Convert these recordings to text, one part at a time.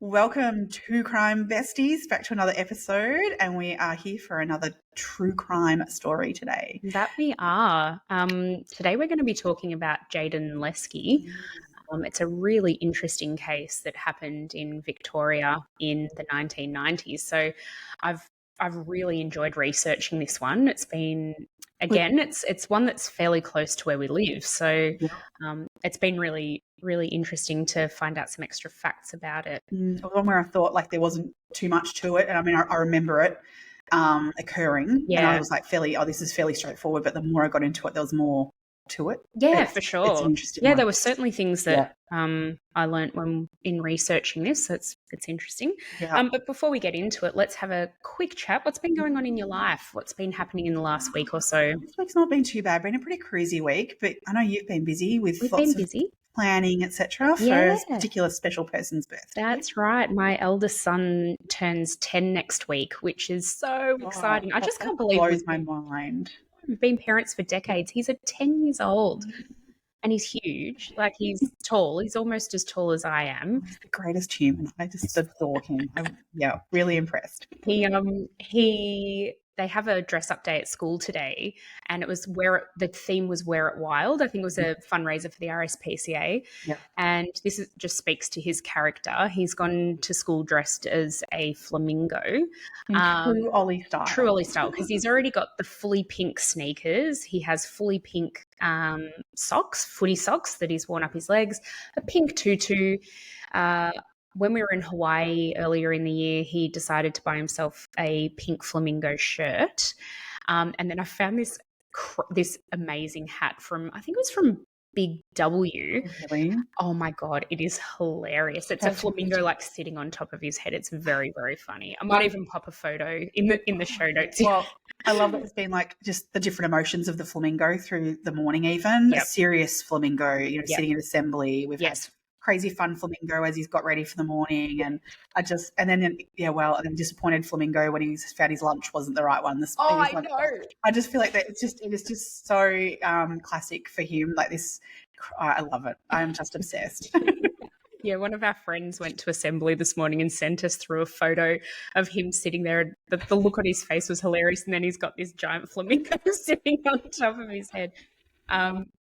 Welcome to Crime Besties, back to another episode, and we are here for another true crime story today. That we are. Today we're going to be talking about Jaidyn Leskie. It's a really interesting case that happened in Victoria in the 1990s. So I've really enjoyed researching this one. It's been it's one that's fairly close to where we live. So it's been really interesting to find out some extra facts about it. It was one where I thought like there wasn't too much to it, and I mean I remember it occurring, and I was like this is fairly straightforward. But the more I got into it, there was more to it. Yeah, for sure. It's an interesting. Yeah, there were certainly things that I learnt when in researching this. So it's interesting. Yeah. But before we get into it, let's have a quick chat. What's been going on in your life? What's been happening in the last week or so? This week's not been too bad. Been a pretty crazy week, but I know you've been busy with We've lots been busy. of planning, etc. for a particular special person's birthday. That's right. My eldest son turns 10 next week, which is so exciting. I just can't believe blows my mind. We've been parents for decades. He's 10 years old and he's huge. Like he's tall. He's almost as tall as I am. He's the greatest human. I just adore him. I'm really impressed. They have a dress up day at school today, and it was the theme was Wear It Wild. I think it was a fundraiser for the RSPCA. Yeah. And this just speaks to his character. He's gone to school dressed as a flamingo. True Ollie style. True Ollie style, because he's already got the fully pink sneakers. He has fully pink socks, footy socks that he's worn up his legs, a pink tutu. When we were in Hawaii earlier in the year, he decided to buy himself a pink flamingo shirt. And then I found this amazing hat I think it was from Big W. Really? Oh my God, it is hilarious. It's a flamingo like sitting on top of his head. It's very, very funny. I might even pop a photo in the show notes. Well, I love that it's been like just the different emotions of the flamingo through the morning even. A serious flamingo, sitting in assembly. We've had crazy fun flamingo as he's got ready for the morning, and then disappointed flamingo when he's found his lunch wasn't the right one. I know. I just feel like that it was just so classic for him. Like this, I love it. I'm just obsessed. Yeah, one of our friends went to assembly this morning and sent us through a photo of him sitting there. The look on his face was hilarious, and then he's got this giant flamingo sitting on top of his head.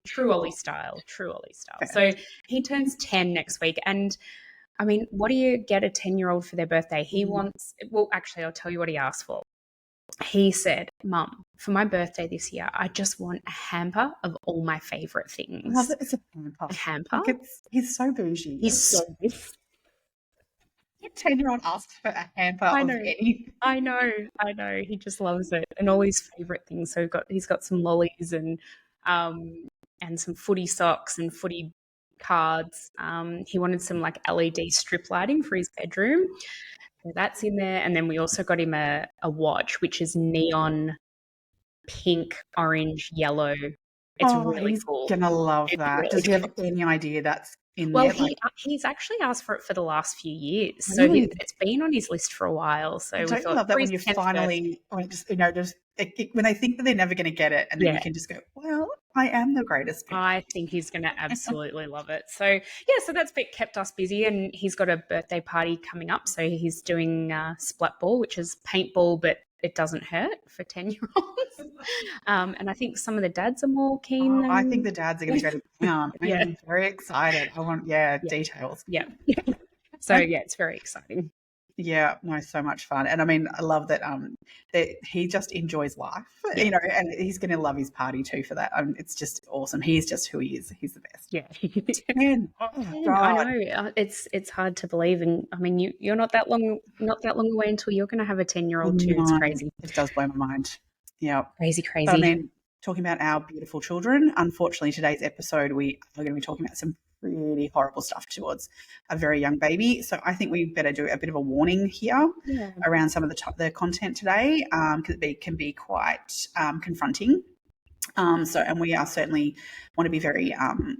True Ollie style. So he turns 10 next week, and I mean, what do you get a 10-year-old for their birthday? He wants, well, actually, I'll tell you what he asked for. He said, Mum, for my birthday this year, I just want a hamper of all my favourite things. I love that it's a hamper. A hamper? He's so bougie. He's so 10-year-old asks for a hamper of anything. I know. He just loves it, and all his favourite things. So he's got some lollies and some footy socks and footy cards. He wanted some like LED strip lighting for his bedroom. So that's in there. And then we also got him a watch, which is neon pink, orange, yellow. It's really cool. He's going to love that. Really Does he have any idea that's in there? Well, he's actually asked for it for the last few years. Really? So it's been on his list for a while. So I love that when you finally, when they think that they're never going to get it, and then you can just go, well, I am the greatest. I think he's going to absolutely love it. So, so that's kept us busy, and he's got a birthday party coming up. So he's doing splat ball, which is paintball, but it doesn't hurt for 10-year-olds. And I think some of the dads are more keen. I think the dads are going to go to town. I'm very excited. I want, details. Yeah. So, it's very exciting. Yeah, no, so much fun. And I mean, I love that that he just enjoys life, and he's going to love his party too for that. It's just awesome. He's just who he is. He's the best. Yeah. 10. I know. It's hard to believe. And I mean, you're not that long away until you're going to have a 10-year-old too. It's crazy. It does blow my mind. Yeah. Crazy. But, I mean, talking about our beautiful children, unfortunately, today's episode, we are going to be talking about some really horrible stuff towards a very young baby. So I think we better do a bit of a warning here around some of the content today, because it can be quite confronting. And we are certainly want to be very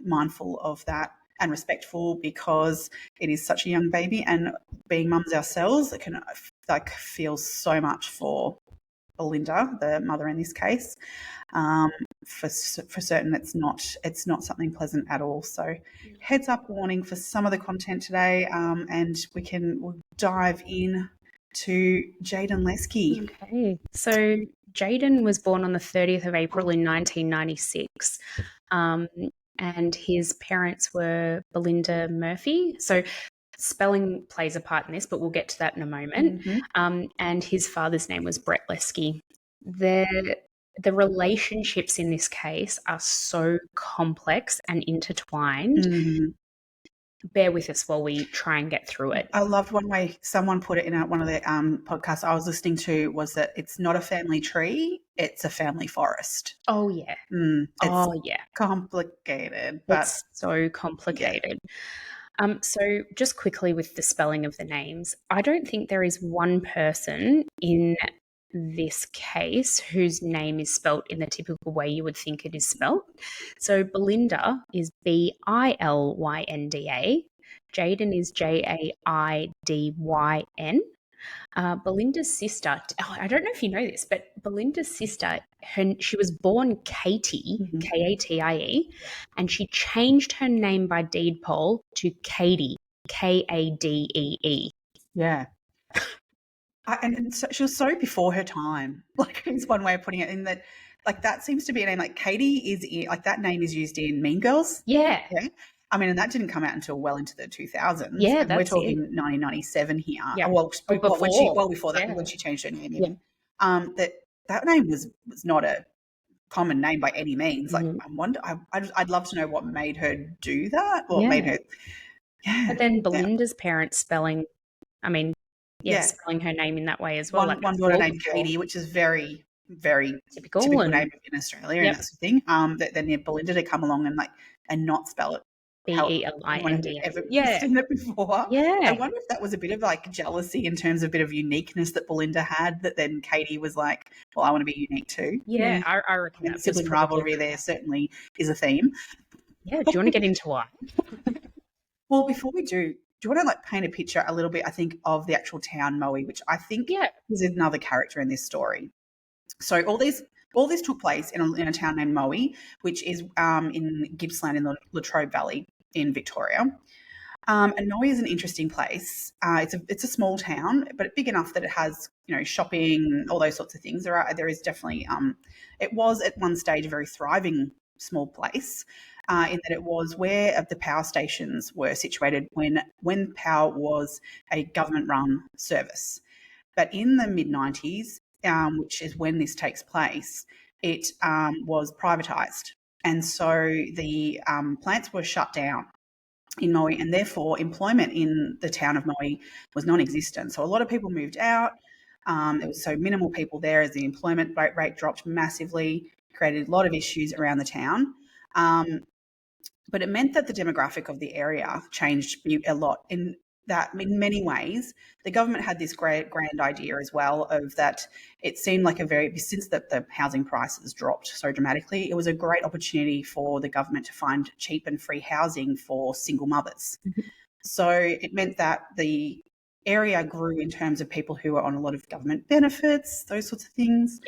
mindful of that and respectful, because it is such a young baby, and being mums ourselves, it can feel so much for Bilynda, the mother in this case. For certain, it's not something pleasant at all. So, heads up warning for some of the content today, and we'll dive in to Jaidyn Leskie. Okay, so Jaden was born on the 30th of April in 1996, and his parents were Bilynda Murphy. So spelling plays a part in this, but we'll get to that in a moment. And his father's name was Brett Leskie. The relationships in this case are so complex and intertwined. Bear with us while we try and get through it. I loved one way someone put it in one of the podcasts I was listening to, was that it's not a family tree, it's a family forest. Oh, yeah. It's complicated. But it's so complicated. Yeah. So just quickly with the spelling of the names, I don't think there is one person in this case whose name is spelt in the typical way you would think it is spelt. So Bilynda is Bilynda. Jayden is Jaidyn. Bilynda's sister, I don't know if you know this, but Bilynda's sister, she was born Katie, Katie, and she changed her name by deed poll to Kadee, Kadee. Yeah. And so she was so before her time. Like, it's one way of putting it, in that, like, that seems to be a name. Like, Kadee is like, that name is used in Mean Girls. Yeah. I mean, and that didn't come out until well into the 2000s. Yeah, and we're talking 1997 here. Yeah. Well, before that, Yeah. when she changed her name. Even. That name was not a common name by any means. Like, I wonder, I'd love to know what made her do that. What made her. Yeah. But then Bilynda's parents spelling her name in that way as well. One daughter named Kadee, which is very, very typical name in Australia, and that sort of thing. That then Bilynda to come along and not spell it Belinda. Ever seen it before. Yeah. I wonder if that was a bit of like jealousy in terms of a bit of uniqueness that Bilynda had, that then Kadee was like, well, I want to be unique too. Yeah, I reckon that sibling rivalry there certainly is a theme. Yeah, do you want to get into why? Well, before we do you want to like paint a picture a little bit, I think, of the actual town Moe, which I think is another character in this story. So all this took place in a town named Moe, which is in Gippsland in the Latrobe Valley in Victoria. And Moe is an interesting place. It's a small town, but big enough that it has, shopping, all those sorts of things. There is definitely it was at one stage a very thriving small place, in that it was where the power stations were situated when power was a government-run service. But in the mid-90s, which is when this takes place, it was privatised. And so the plants were shut down in Moe, and therefore employment in the town of Moe was non-existent. So a lot of people moved out. There was so minimal people there as the employment rate dropped massively, created a lot of issues around the town. But it meant that the demographic of the area changed a lot, in that in many ways the government had this grand idea as well, of that it seemed like since the housing prices dropped so dramatically, it was a great opportunity for the government to find cheap and free housing for single mothers. So it meant that the area grew in terms of people who were on a lot of government benefits, those sorts of things.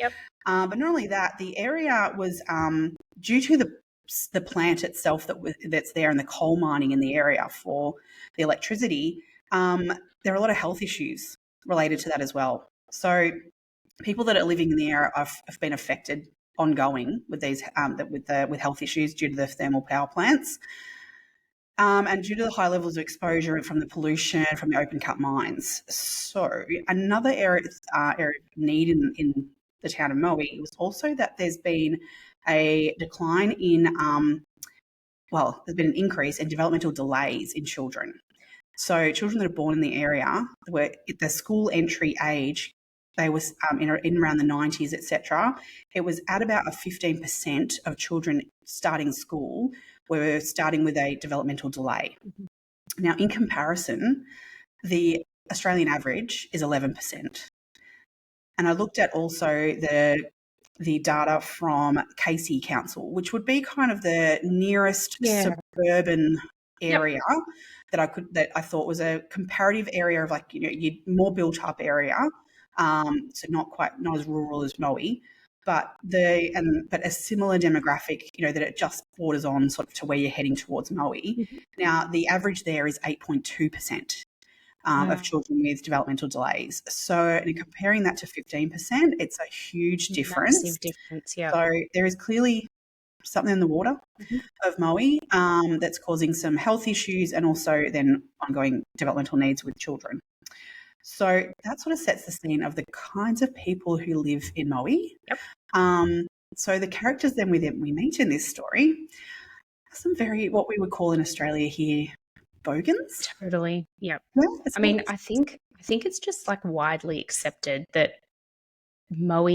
But not only that, the area was due to the plant itself that's there, and the coal mining in the area for the electricity, there are a lot of health issues related to that as well. So people that are living in the area have been affected ongoing with these with health issues due to the thermal power plants, and due to the high levels of exposure from the pollution from the open cut mines. So another area of need in the town of Moe was also that there's been a decline in, there's been an increase in developmental delays in children. So children that are born in the area were at the school entry age, they was in around the 90s, etc. It was at about 15% of children starting school were starting with a developmental delay. Now, in comparison, the Australian average is 11%. And I looked at also the data from Casey Council, which would be kind of the nearest suburban area that I thought was a comparative area of more built up area, So not as rural as Moe, but a similar demographic, that it just borders on sort of to where you're heading towards Moe. Now, the average there is 8.2%. Of children with developmental delays. So comparing that to 15%, it's a huge difference. Massive difference, yeah. So there is clearly something in the water of Moe that's causing some health issues and also then ongoing developmental needs with children. So that sort of sets the scene of the kinds of people who live in Moe. Yep. So the characters then we meet in this story are some very, what we would call in Australia here, bogans. Totally. Yep. Yeah, I mean, I think it's just like widely accepted that Moe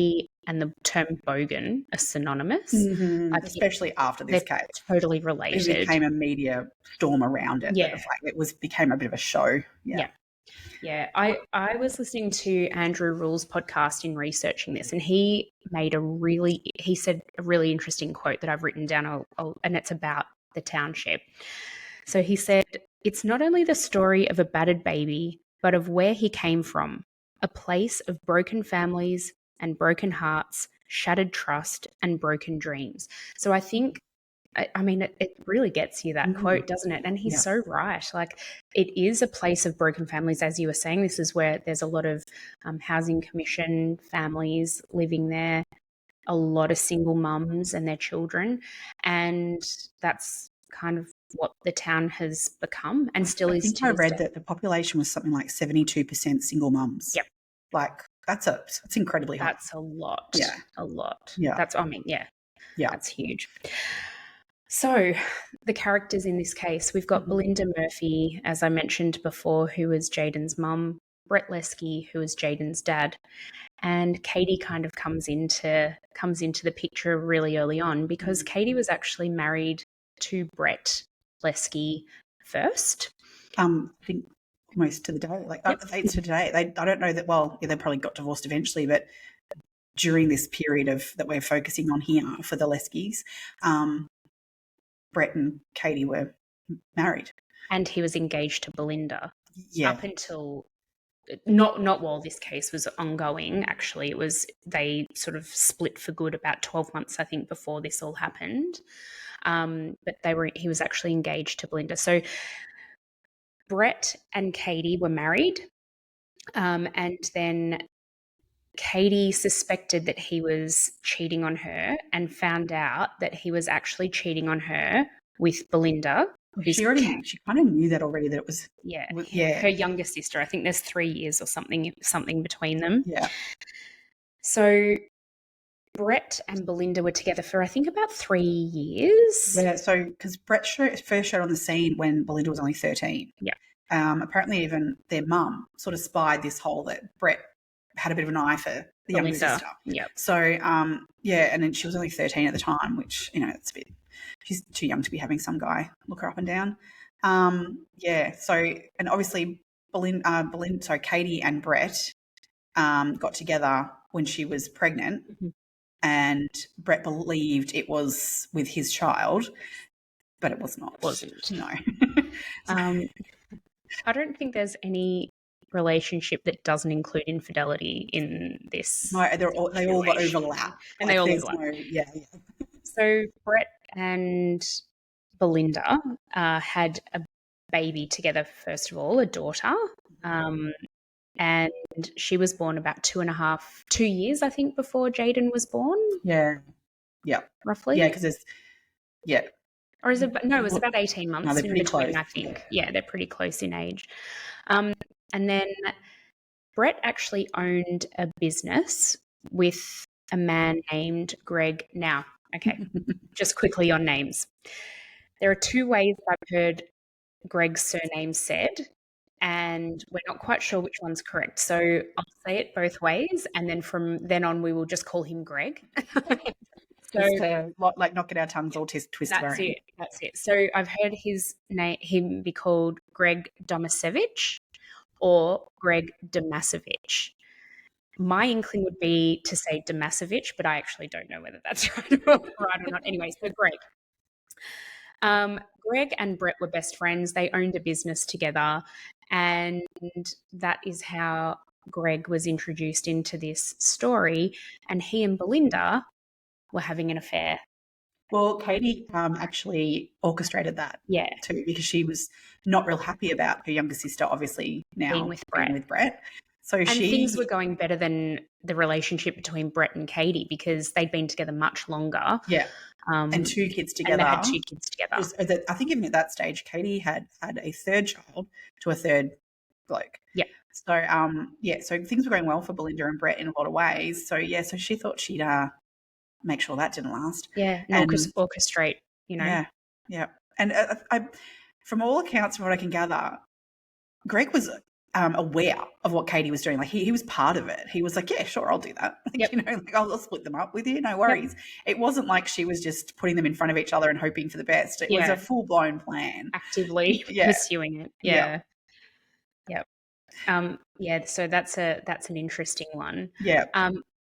and the term bogan are synonymous. Especially after this case. Totally related. It became a media storm around it. Yeah. Became a bit of a show. Yeah. Yeah. I was listening to Andrew Rule's podcast in researching this, and he said a really interesting quote that I've written down, and it's about the township. So he said, "It's not only the story of a battered baby, but of where he came from, a place of broken families and broken hearts, shattered trust and broken dreams." So I think, I mean, it really gets you, that quote, doesn't it? And he's so right. Like, it is a place of broken families, as you were saying. This is where there's a lot of housing commission families living there, a lot of single mums and their children, and that's kind of what the town has become and still is. I think I read that the population was something like 72% single mums. Yep. Like, that's incredibly high. That's a lot. Yeah. A lot. Yeah. Yeah. That's huge. So the characters in this case, we've got Bilynda Murphy, as I mentioned before, who was Jayden's mum, Brett Leskie, who was Jayden's dad, and Kadee kind of comes into the picture really early on, because Kadee was actually married to Brett Leskie first. I think almost to the day, to today. I don't know that. Well, yeah, they probably got divorced eventually, but during this period that we're focusing on here for the Leskies, Brett and Kadee were married, and he was engaged to Bilynda. Yeah. Up until not while this case was ongoing. Actually, they sort of split for good about 12 months, I think, before this all happened. But he was actually engaged to Bilynda. So Brett and Kadee were married, and then Kadee suspected that he was cheating on her and found out that he was actually cheating on her with Bilynda. She kind of knew that already, that it was her younger sister. I think there's 3 years or something between them. Yeah. So Brett and Bilynda were together for, I think, about 3 years. Yeah, so because Brett first showed on the scene when Bilynda was only 13. Yeah. Apparently even their mum sort of spied this whole, that Brett had a bit of an eye for the younger sister. Yeah. So, and then she was only 13 at the time, which, it's a bit, she's too young to be having some guy look her up and down. So, and obviously Kadee and Brett got together when she was pregnant, and Brett believed it was with his child, but it was not. It wasn't. No. I don't think there's any relationship that doesn't include infidelity in this. No, they all overlap. And they all overlap. Yeah. So Brett and Bilynda had a baby together, first of all, a daughter. And she was born about 2 years, I think, before Jayden was born. Yeah. Yeah. Roughly. Yeah, because there's, yeah. Or is it? No, it was about 18 months. No, they're pretty close. I think. Yeah, they're pretty close in age. And then Brett actually owned a business with a man named Greg. Now, okay, just quickly on names. There are 2 ways I've heard Greg's surname said, and we're not quite sure which one's correct. So I'll say it both ways, and then from then on we will just call him Greg. So, not get our tongues all twisted. That's it. So I've heard him be called Greg Domasevich or Greg Domasevich. My inkling would be to say Domasevich, but I actually don't know whether that's right or not. Anyway, so Greg. Greg and Brett were best friends. They owned a business together, and that is how Greg was introduced into this story, and he and Bilynda were having an affair. Well, Kadee actually orchestrated that too, because she was not real happy about her younger sister, obviously now being with Brett. So things were going better than the relationship between Brett and Kadee because they'd been together much longer. Yeah. And 2 kids together. And they had 2 kids together. I think even at that stage, Kadee had a third child to a third bloke. Yeah. So, so things were going well for Bilynda and Brett in a lot of ways. So, so she thought she'd make sure that didn't last. Yeah, and orchestrate, Yeah. And I, from all accounts, from what I can gather, Greg was aware of what Kadee was doing. Like he was part of it. He was like, yeah, sure, I'll do that. I'll split them up with you. No worries. It wasn't like she was just putting them in front of each other and hoping for the best. It was a full-blown plan. Actively pursuing it. Yeah. So that's an interesting one. Yeah.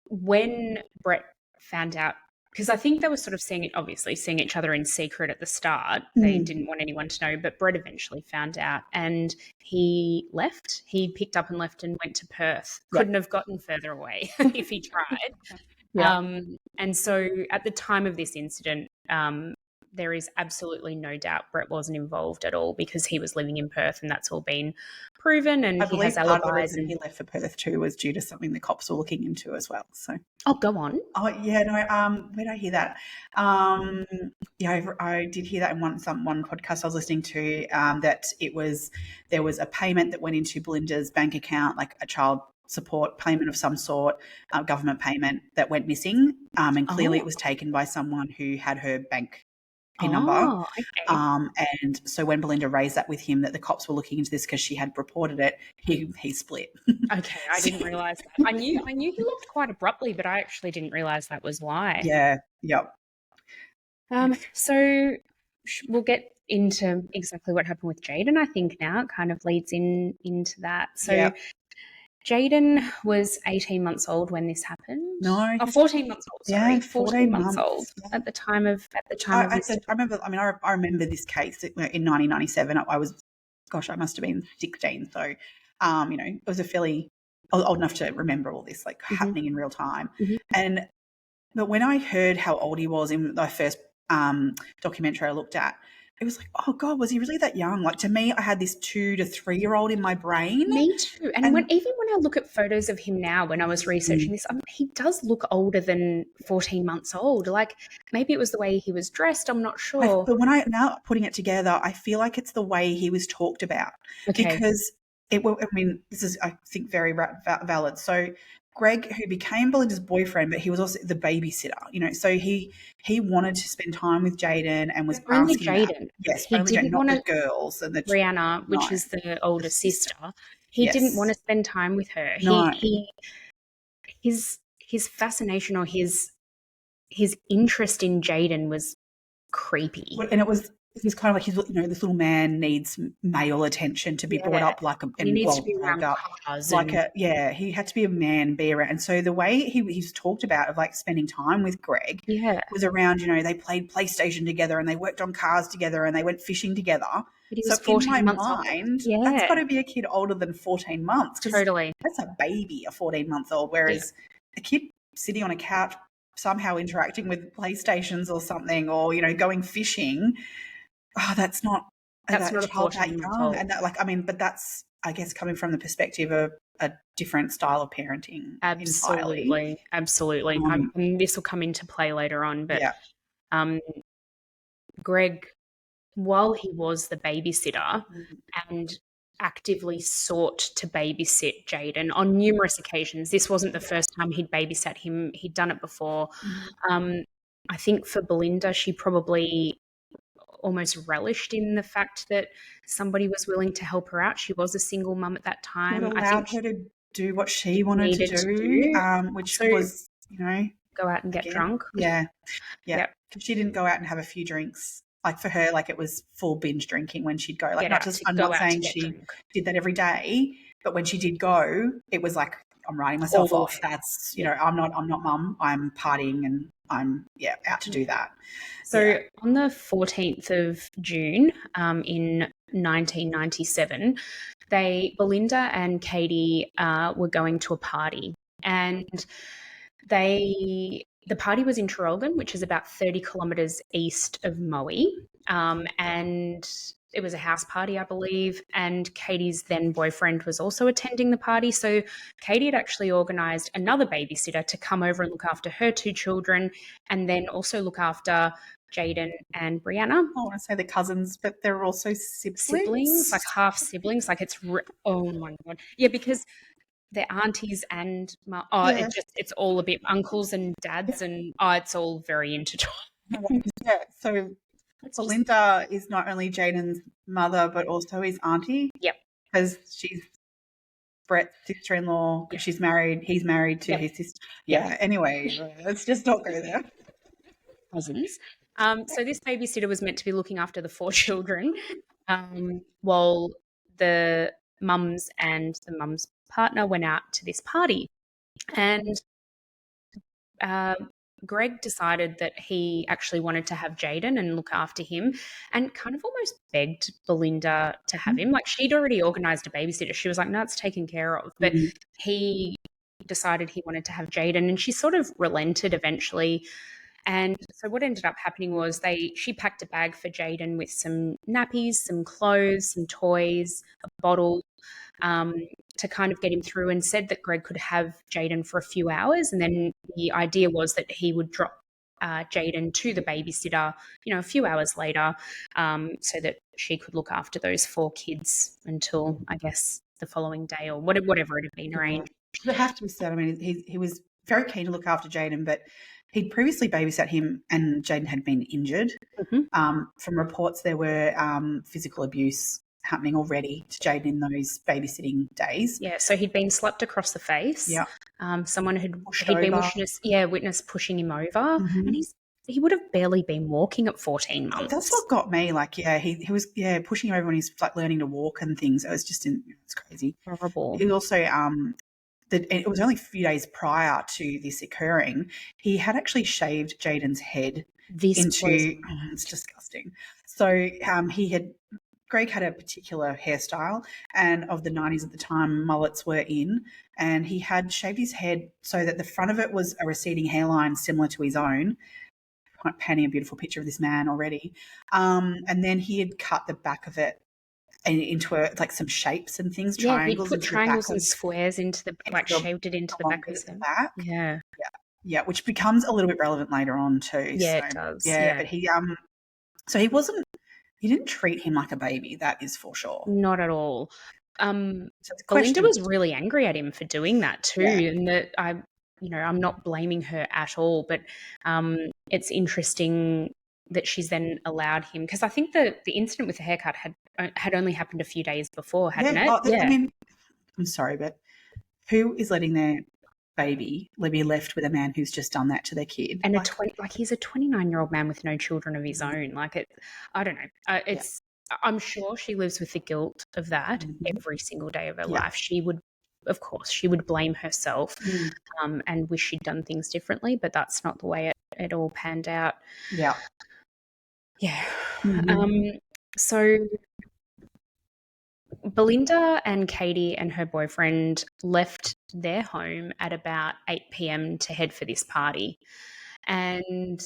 When Brett found out, because I think they were sort of seeing each other in secret at the start. They didn't want anyone to know, but Brett eventually found out and he left. He picked up and left and went to Perth. Couldn't have gotten further away if he tried. And so at the time of this incident, there is absolutely no doubt Brett wasn't involved at all because he was living in Perth and that's all been proven, and he has alibis. Part of the reason he left for Perth too was due to something the cops were looking into as well. So, go on. Oh yeah, no. Where did I hear that? I did hear that in one podcast I was listening to. That there was a payment that went into Bilynda's bank account, like a child support payment of some sort, government payment that went missing, and clearly it was taken by someone who had her bank PIN number. Okay. And so when Bilynda raised that with him that the cops were looking into this because she had reported it, he split. Okay, I didn't realise that. I knew he left quite abruptly, but I actually didn't realise that was why. Yeah, yep. So we'll get into exactly what happened with Jayden, I think now. It kind of leads into that. So Jayden was 18 months old when this happened. No, 14 months old. Sorry, 14 months old at the time of this. I remember this case in 1997. I must have been 16. So, it was a fairly old enough to remember all this happening in real time. But when I heard how old he was in the first documentary I looked at, it was like, oh God, was he really that young? Like, to me, I had this 2 to 3 year old in my brain. Me too. And even when I look at photos of him now, when I was researching this, he does look older than 14 months old. Like, maybe it was the way he was dressed. I'm not sure. But now putting it together, I feel like it's the way he was talked about. Okay. Because this is, I think, very valid. So Greg, who became Bilynda's boyfriend, but he was also the babysitter, so he wanted to spend time with Jaden and was only asking Jaden. Yes, he only didn't Jaden, not the girls. And Brianna, which is the older sister. He didn't want to spend time with her. No. His fascination or his interest in Jaden was creepy. And it was... He's kind of like this little man needs male attention to be brought up he needs to be around cars. He had to be a man, be around. And so the way he's talked about of spending time with Greg was around, they played PlayStation together and they worked on cars together and they went fishing together. But he was 14 months old. That's got to be a kid older than 14 months. Totally. That's a baby, a 14-month-old, whereas a kid sitting on a couch somehow interacting with PlayStations or something or, going fishing... Oh, that's not a child that young. And that, but that's, I guess, coming from the perspective of a different style of parenting. Absolutely. And this will come into play later on. But Greg, while he was the babysitter and actively sought to babysit Jaden on numerous occasions, this wasn't the first time he'd babysat him. He'd done it before. I think for Bilynda, she probably almost relished in the fact that somebody was willing to help her out. She was a single mum at that time. It allowed her to do what she wanted to do, which was, go out and get drunk. Yeah. Because she didn't go out and have a few drinks. For her, it was full binge drinking when she'd go. I'm not saying she did that every day, but when she did go, it was I'm writing myself off. That's, I'm not mum. I'm partying and I'm out to do that. So on the 14th of June in 1997, Bilynda and Kadee were going to a party, and the party was in Traralgon, which is about 30 kilometres east of Moe, and it was a house party, I believe, and Katie's then boyfriend was also attending the party. So Kadee had actually organised another babysitter to come over and look after her two children, and then also look after Jayden and Brianna. I want to say the cousins, but they're also Siblings, like half siblings. Like oh my God. Yeah, because they're aunties and it's all a bit uncles and dads, and it's all very intertwined. So Bilynda is not only Jayden's mother, but also his auntie. Yep. Because she's Brett's sister-in-law. Yep. She's married. He's married to his sister. Yeah. Anyway, let's just not go there. Cousins. So this babysitter was meant to be looking after the 4 children, while the mums and the mum's partner went out to this party. And Greg decided that he actually wanted to have Jayden and look after him, and kind of almost begged Bilynda to have him. Like, she'd already organised a babysitter. She was like, no, it's taken care of. But he decided he wanted to have Jayden, and she sort of relented eventually. And so what ended up happening was she packed a bag for Jayden with some nappies, some clothes, some toys, a bottle, to kind of get him through, and said that Greg could have Jayden for a few hours. And then the idea was that he would drop Jayden to the babysitter, a few hours later, so that she could look after those 4 kids until, I guess, the following day or whatever it had been arranged. It has to be said, I mean, he was very keen to look after Jayden, but he'd previously babysat him and Jayden had been injured. From reports, there were physical abuse happening already to Jayden in those babysitting days. Yeah, so he'd been slapped across the face. Yeah. Someone he'd been witness pushing him over, and he would have barely been walking at 14 months. That's what got me. Like, he was pushing him over when he's like learning to walk and things. It was just it's crazy. Horrible. He also it was only a few days prior to this occurring, he had actually shaved Jayden's head it's disgusting. So Greg had a particular hairstyle, and of the 90s at the time, mullets were in, and he had shaved his head so that the front of it was a receding hairline similar to his own. I'm painting a beautiful picture of this man already. And then he had cut the back of it into like some shapes and things, triangles. He put triangles and squares into shaved it into the back of the back. Yeah, which becomes a little bit relevant later on too. Yeah, it does. Yeah, but he didn't treat him like a baby, that is for sure. Not at all. Bilynda was really angry at him for doing that too, and that I'm not blaming her at all, but it's interesting that she's then allowed him, because I think the incident with the haircut had only happened a few days before, hadn't it? I mean, I'm sorry, but who is letting their baby be left with a man who's just done that to their kid? And he's a 29-year-old man with no children of his own. I don't know. I'm sure she lives with the guilt of that every single day of her life. She would, of course, blame herself and wish she'd done things differently, but that's not the way it all panned out. Yeah. Yeah. So Bilynda and Kadee and her boyfriend left their home at about 8 p.m. to head for this party. And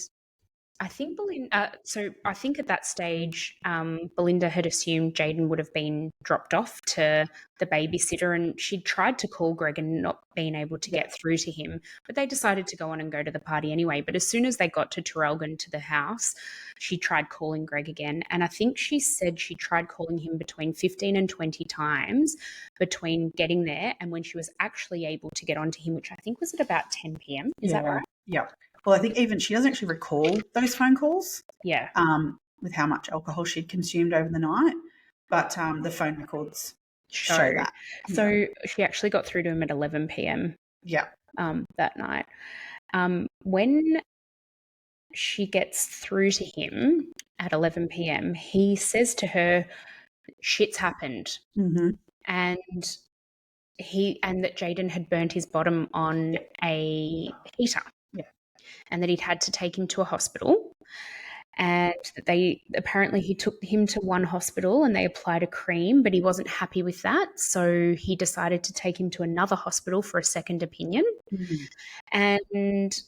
I think I think at that stage, Bilynda had assumed Jayden would have been dropped off to the babysitter, and she'd tried to call Greg and not been able to get through to him. But they decided to go on and go to the party anyway. But as soon as they got to Traralgon, to the house, she tried calling Greg again. And I think she said she tried calling him between 15 and 20 times between getting there and when she was actually able to get onto him, which I think was at about 10 p.m. Is that right? Yeah. Well, I think even she doesn't actually recall those phone calls. Yeah. With how much alcohol she'd consumed over the night, but the phone records show that. So she actually got through to him at 11 p.m. Yeah. That night. When she gets through to him at 11 p.m., he says to her, "Shit's happened," and that Jayden had burnt his bottom on a heater. and that he'd had to take him to a hospital. And he took him to one hospital and they applied a cream, but he wasn't happy with that. So he decided to take him to another hospital for a second opinion. Mm. And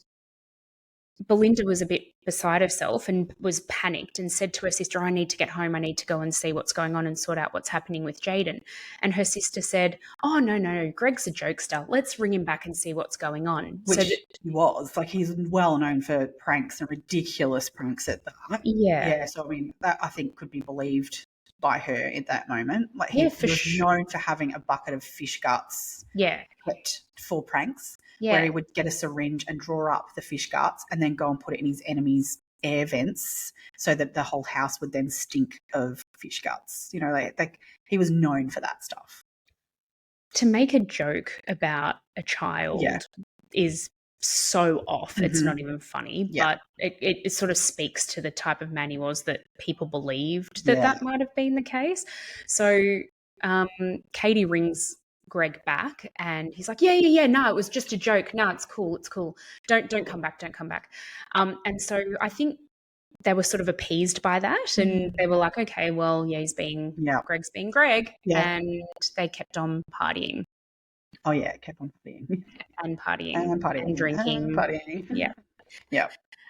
Bilynda was a bit beside herself and was panicked and said to her sister, I need to get home. I need to go and see what's going on and sort out what's happening with Jayden. And her sister said, oh, no, Greg's a jokester. Let's ring him back and see what's going on. Which he was. Like, he's well known for pranks and ridiculous pranks at that. Yeah. Yeah, so, I mean, that I think could be believed by her at that moment. Like, he was known for having a bucket of fish guts kept for pranks. Yeah. Where he would get a syringe and draw up the fish guts and then go and put it in his enemy's air vents so that the whole house would then stink of fish guts. You know, like he was known for that stuff. To make a joke about a child is so off. It's not even funny, but it sort of speaks to the type of man he was, that people believed that might have been the case. So Kadee rings Greg back and he's like, no, it was just a joke. No, it's cool. Don't come back. And so I think they were sort of appeased by that and they were like, okay, well, Greg's being Greg. And they kept on partying. Oh yeah, kept on partying. And drinking. And partying. Yeah. Yeah.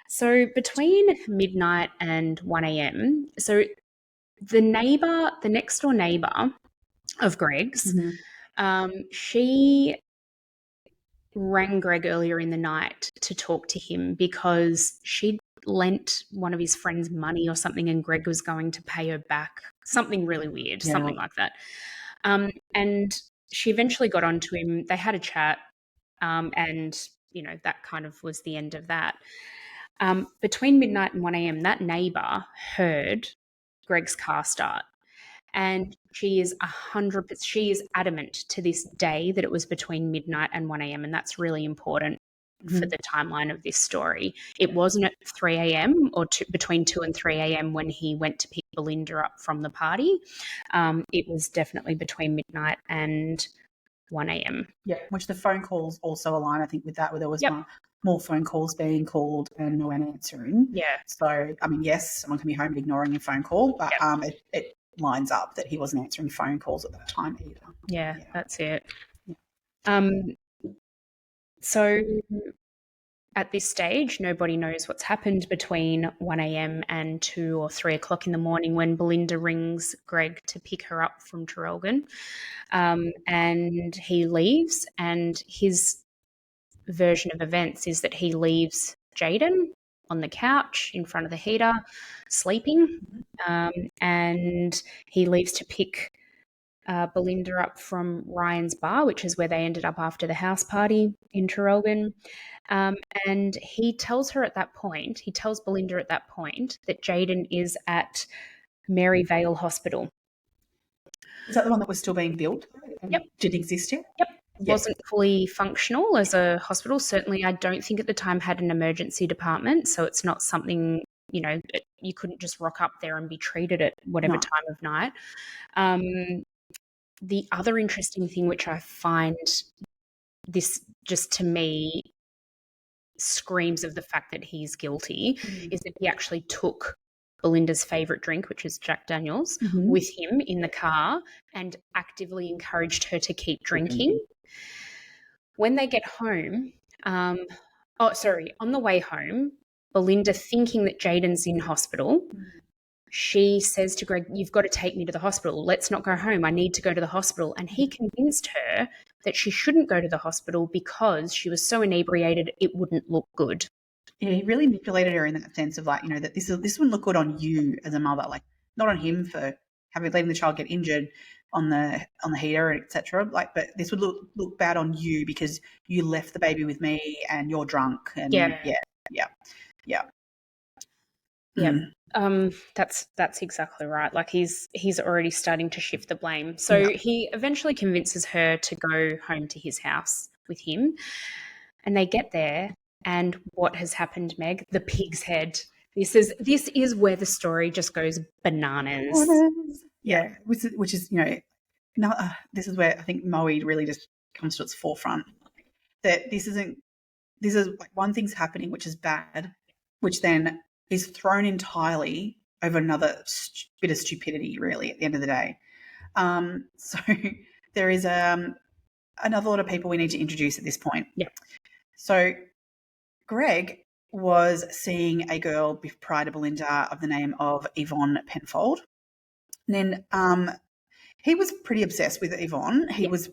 So between midnight and 1 a.m., so the next door neighbour of Greg's, she rang Greg earlier in the night to talk to him because she'd lent one of his friends money or something and Greg was going to pay her back. Something really weird, something like that. And she eventually got onto him. They had a chat and, you know, that kind of was the end of that. Between midnight and 1 a.m., that neighbour heard Greg's car start. And she is adamant to this day that it was between midnight and 1 a.m. And that's really important for the timeline of this story. It wasn't at 3 a.m. or between 2 and 3 a.m. when he went to pick Bilynda up from the party. It was definitely between midnight and 1 a.m. Yeah, which the phone calls also align, I think, with that, where there was more phone calls being called and no one answering. Yeah. So, I mean, yes, someone can be home ignoring a phone call, but it lines up that he wasn't answering phone calls at that time either. Yeah. That's it. Yeah. So at this stage, nobody knows what's happened between 1 a.m. and 2 or 3 o'clock in the morning when Bilynda rings Greg to pick her up from Traralgon. And he leaves, and his version of events is that he leaves Jayden on the couch in front of the heater, sleeping, and he leaves to pick Bilynda up from Ryan's bar, which is where they ended up after the house party in Traralgon. And he tells Bilynda at that point that Jayden is at Maryvale Hospital. Is that the one that was still being built? Yep. Didn't exist yet? Yep. Wasn't fully functional as a hospital. Certainly, I don't think at the time had an emergency department, so it's not something, you know, you couldn't just rock up there and be treated at whatever time of night. The other interesting thing, which I find this just to me screams of the fact that he's guilty, is that he actually took Bilynda's favourite drink, which is Jack Daniels, with him in the car and actively encouraged her to keep drinking. When they get home, on the way home, Bilynda, thinking that Jayden's in hospital, she says to Greg, you've got to take me to the hospital. Let's not go home. I need to go to the hospital. And he convinced her that she shouldn't go to the hospital because she was so inebriated it wouldn't look good. Yeah, he really manipulated her in that sense of, like, you know, that this wouldn't look good on you as a mother, like not on him for letting the child get injured on the heater, etc. Like, but this would look bad on you because you left the baby with me and you're drunk. And that's exactly right. Like, he's already starting to shift the blame. So he eventually convinces her to go home to his house with him, and they get there. And what has happened, Meg? The pig's head. This is where the story just goes bananas. Yeah, which is you know, this is where I think Moe really just comes to its forefront. That this isn't this is like one thing's happening, which is bad, which then is thrown entirely over another bit of stupidity, really, at the end of the day. So there is another lot of people we need to introduce at this point. Yeah. So Greg was seeing a girl prior to Bilynda of the name of Yvonne Penfold. And then he was pretty obsessed with Yvonne. He was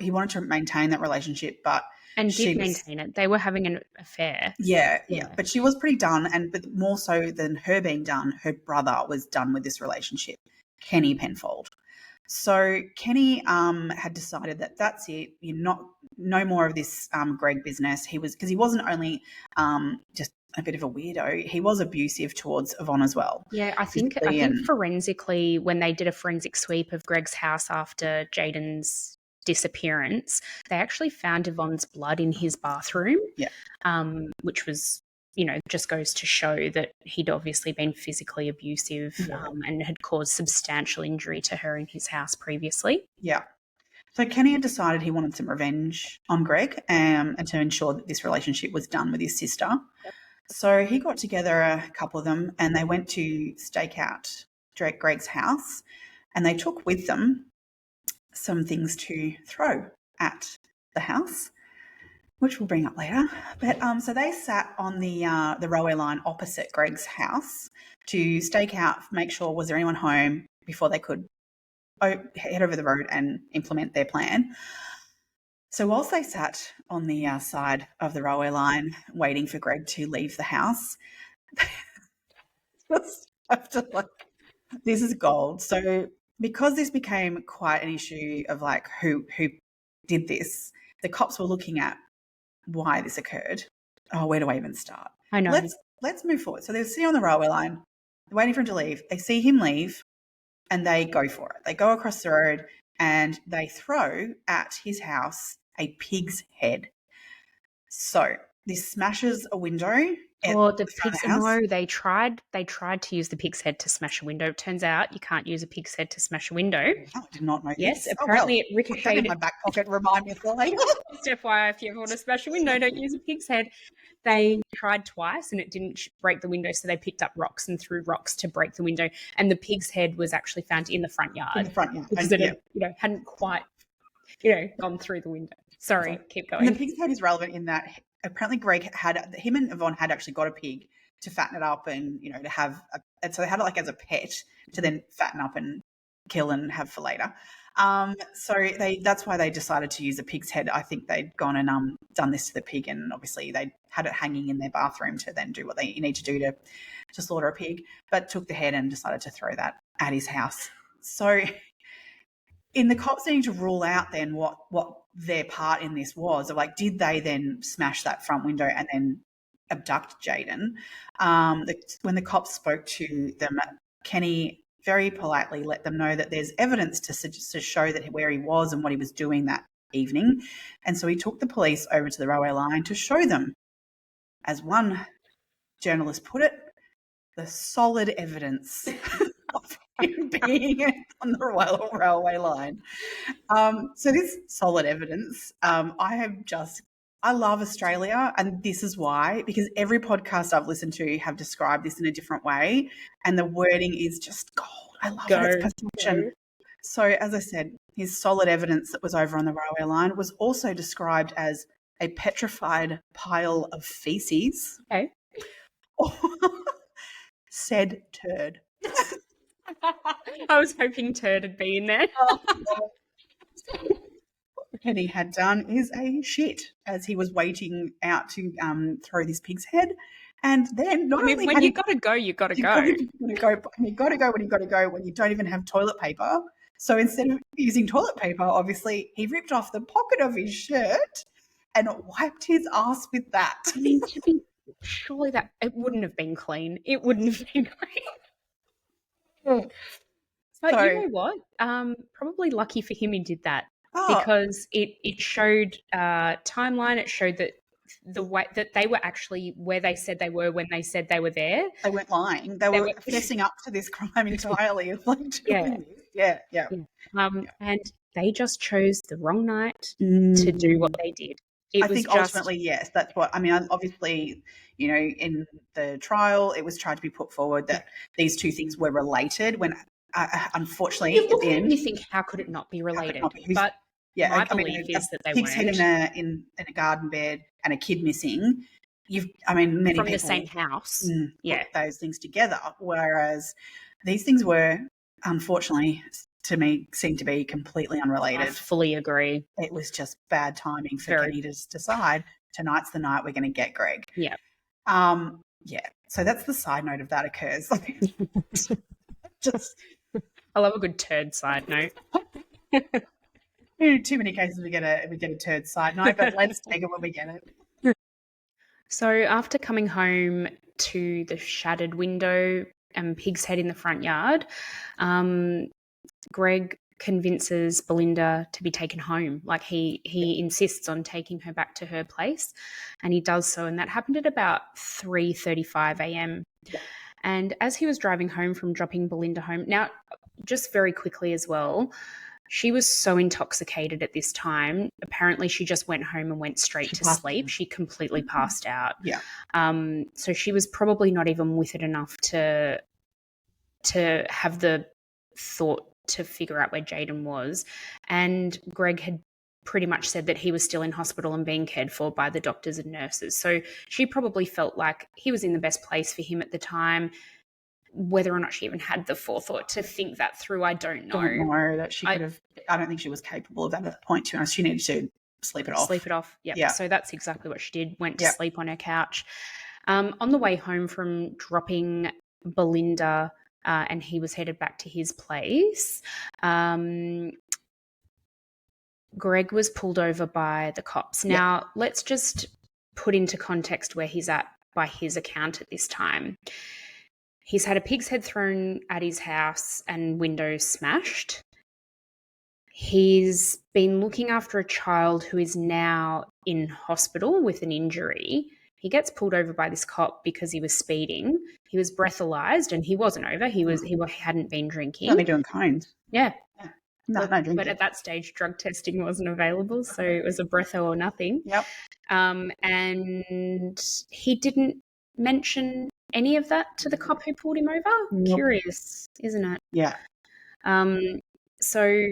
he wanted to maintain that relationship, but and did maintain it. They were having an affair. Yeah. But she was pretty done, but more so than her being done, her brother was done with this relationship, Kenny Penfold. So Kenny had decided that that's it. No more of this Greg business. Because he wasn't only just a bit of a weirdo, he was abusive towards Yvonne as well. Yeah, I think forensically, when they did a forensic sweep of Greg's house after Jayden's disappearance, they actually found Yvonne's blood in his bathroom. Yeah. Which was, just goes to show that he'd obviously been physically abusive and had caused substantial injury to her in his house previously. Yeah. So Kenny had decided he wanted some revenge on Greg and to ensure that this relationship was done with his sister. Yep. So he got together a couple of them and they went to stake out Greg's house, and they took with them some things to throw at the house, which we'll bring up later. But so they sat on the railway line opposite Greg's house to stake out, make sure was there anyone home before they could head over the road and implement their plan. So whilst they sat on the side of the railway line waiting for Greg to leave the house, this is gold. So because this became quite an issue of like who did this, the cops were looking at why this occurred. Oh, where do I even start? I know. Let's move forward. So they're sitting on the railway line, waiting for him to leave. They see him leave and they go for it. They go across the road and they throw at his house a pig's head. So this smashes a window. No, they tried to use the pig's head to smash a window. It turns out you can't use a pig's head to smash a window. Oh, I did not know yes, this. apparently it ricocheted. Put that in my back pocket, remind me of the later. Just FYI, if you ever want to smash a window, don't use a pig's head. They tried twice and it didn't break the window, so they picked up rocks and threw rocks to break the window. And the pig's head was actually found in the front yard. Because it hadn't quite, gone through the window. Sorry, keep going. And the pig's head is relevant in that apparently Greg him and Yvonne had actually got a pig to fatten it up and, to have, and so they had it like as a pet to then fatten up and kill and have for later. So that's why they decided to use a pig's head. I think they'd gone and done this to the pig, and obviously they had it hanging in their bathroom to then do what they need to do to slaughter a pig, but took the head and decided to throw that at his house. So in the cops needing to rule out then what their part in this was, of like, did they then smash that front window and then abduct Jayden? When the cops spoke to them, Kenny very politely let them know that there's evidence to show that where he was and what he was doing that evening. And so he took the police over to the railway line to show them, as one journalist put it, the solid evidence of him being on the railway line. So this solid evidence, I love Australia, and this is why, because every podcast I've listened to have described this in a different way, and the wording is just gold. I love it. It's perfection. So as I said, his solid evidence that was over on the railway line was also described as a petrified pile of feces. Okay. Said turd. I was hoping turd would be in there. What Kenny had done is a shit as he was waiting out to throw this pig's head. And then when you got to go, you got to go. You got to go when you got to go when you don't even have toilet paper. So instead of using toilet paper, obviously, he ripped off the pocket of his shirt and wiped his ass with that. I mean, surely that it wouldn't have been clean. It wouldn't have been clean. But you know what? Probably lucky for him he did that because it showed timeline. It showed that the way that they were actually where they said they were when they said they were there. They weren't lying. They were fessing up to this crime entirely. Yeah. And they just chose the wrong night to do what they did. It I was think just ultimately, yes, that's what I mean. Obviously, you know, in the trial, it was tried to be put forward that these two things were related. When unfortunately, you at look the at it end, and you think, how could it not be how could it related? not be? But Yeah, my I mean, belief a is that they pig's head weren't. in a garden bed and a kid missing. Many From the people same house. put Yeah. those things together, whereas these things were, unfortunately, to me, seem to be completely I unrelated. fully agree. It was just bad timing for Very. Kadee to decide tonight's the night we're going to get Greg. Yeah. Yeah. So that's the side note of that occurs. Just I love a good turd side note. too many cases we get a turd side note, but let's take it when we get it. So after coming home to the shattered window and pig's head in the front yard, Greg convinces Bilynda to be taken home. Like he insists on taking her back to her place, and he does so. And that happened at about 3:35 a.m. Yeah. And as he was driving home from dropping Bilynda home, now just very quickly as well, she was so intoxicated at this time. Apparently, she just went home and went straight to sleep. She completely passed out. Yeah. So she was probably not even with it enough to have the thought to figure out where Jayden was. And Greg had pretty much said that he was still in hospital and being cared for by the doctors and nurses. So she probably felt like he was in the best place for him at the time. Whether or not she even had the forethought to think that through, I don't know. I don't know that she could have. I don't think she was capable of that at the point, to be honest. She needed to sleep it off. Sleep it off. Yep. Yeah. So that's exactly what she did. Went to sleep on her couch. On the way home from dropping Bilynda, and he was headed back to his place, Greg was pulled over by the cops. Now, let's just put into context where he's at by his account at this time. He's had a pig's head thrown at his house and windows smashed. He's been looking after a child who is now in hospital with an injury. He gets pulled over by this cop because he was speeding. He was breathalyzed, and he wasn't over. He hadn't been drinking. Only doing cones. Yeah. No drinking. But at that stage, drug testing wasn't available, so it was a breatho or nothing. Yep. And he didn't mention any of that to the cop who pulled him over. Nope. Curious, isn't it? Yeah. So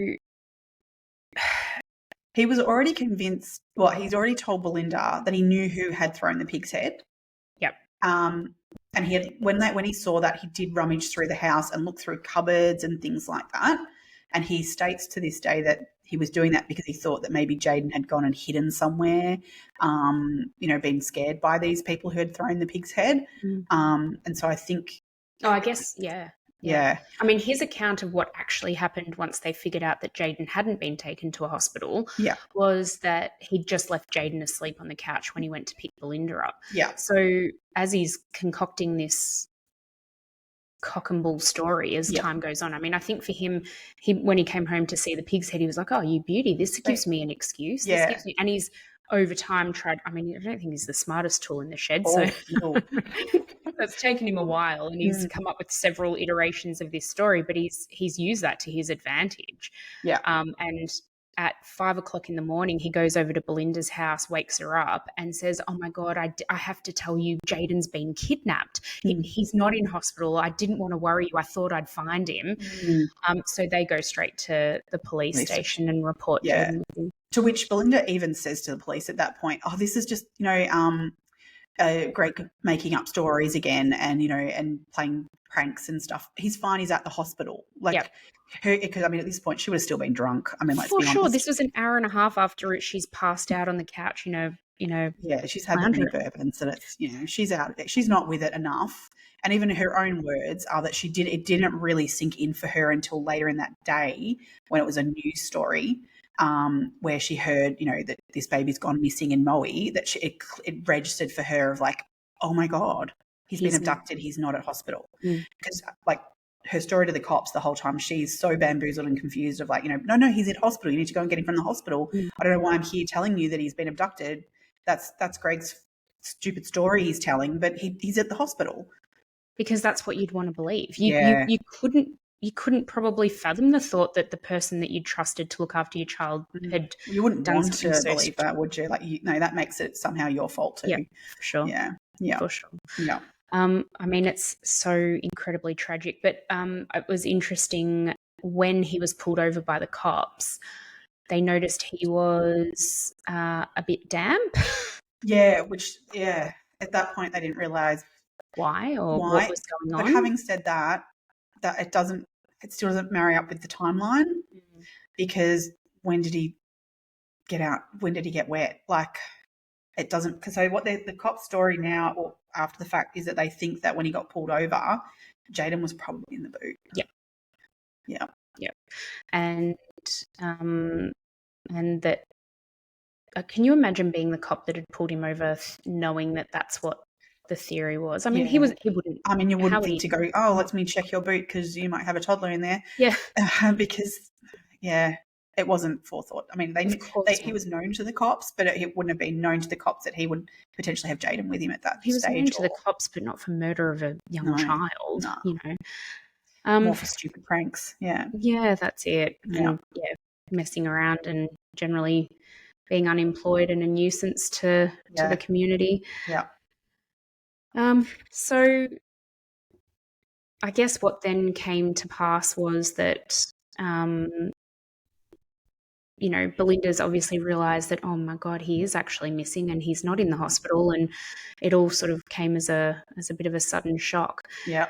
he was already convinced. Well, he's already told Bilynda that he knew who had thrown the pig's head. Yep. And he had when he saw that, he did rummage through the house and look through cupboards and things like that. And he states to this day that he was doing that because he thought that maybe Jayden had gone and hidden somewhere, been scared by these people who had thrown the pig's head. And so I think... I guess, yeah. Yeah. I mean, his account of what actually happened once they figured out that Jayden hadn't been taken to a hospital was that he'd just left Jayden asleep on the couch when he went to pick Bilynda up. Yeah. So as he's concocting this cock and bull story as time goes on. I mean, I think for him, when he came home to see the pig's head, he was like, "Oh, you beauty, this gives me an excuse." Yeah. This gives me, and he's over time tried. I mean, I don't think he's the smartest tool in the shed, that's taken him a while, and he's come up with several iterations of this story. But he's used that to his advantage. Yeah. And at 5 o'clock in the morning, he goes over to Bilynda's house, wakes her up and says, "Oh my God, I have to tell you, Jayden's been kidnapped. He's not in hospital. I didn't want to worry you. I thought I'd find him." So they go straight to the police station and report Jayden missing. To which Bilynda even says to the police at that point, "Oh, this is just, Greg making up stories again and playing pranks and stuff. He's fine. He's at the hospital." Because at this point she would have still been drunk. I mean, let's be honest. Sure. This was an hour and a half after she's passed out on the couch. Yeah, she's had that many bourbons, and it's she's out. She's not with it enough. And even her own words are that it didn't really sink in for her until later in that day when it was a news story. Where she heard, that this baby's gone missing in Moe, that it registered for her of like, oh my God, he's been abducted. He's not at hospital. Because her story to the cops the whole time, she's so bamboozled and confused of like, no, he's in hospital. You need to go and get him from the hospital. I don't know why I'm here telling you that he's been abducted. That's Greg's stupid story he's telling, but he's at the hospital. Because that's what you'd want to believe. You couldn't you couldn't probably fathom the thought that the person that you trusted to look after your child had You wouldn't done want something to so believe that, would you? Like, no, that makes it somehow your fault too. Yeah, for sure. Yeah, yeah, for sure. yeah. I mean, it's so incredibly tragic, but it was interesting when he was pulled over by the cops. They noticed he was a bit damp. Yeah, at that point they didn't realise Why or what why. was going But on. having said that it still doesn't marry up with the timeline, because when did he get out? When did he get wet? Like, it doesn't, because so what the cop's story now, or after the fact, is that they think that when he got pulled over, Jayden was probably in the boot. Yeah. Yeah. Yeah. And that can you imagine being the cop that had pulled him over, knowing that that's what the theory was? I mean, he wouldn't. I mean, you wouldn't would think to go, oh, let me check your boot because you might have a toddler in there. Yeah. Because, it wasn't forethought. I mean, he was known to the cops, but it wouldn't have been known to the cops that he would potentially have Jayden with him at that stage. He was known to the cops, but not for murder of a young child. No. You know, more for stupid pranks. Yeah. Yeah, that's it. And messing around and generally being unemployed and a nuisance to the community. Yeah. So I guess what then came to pass was that, Bilynda's obviously realised that, oh my God, he is actually missing and he's not in the hospital, and it all sort of came as a bit of a sudden shock. Yeah.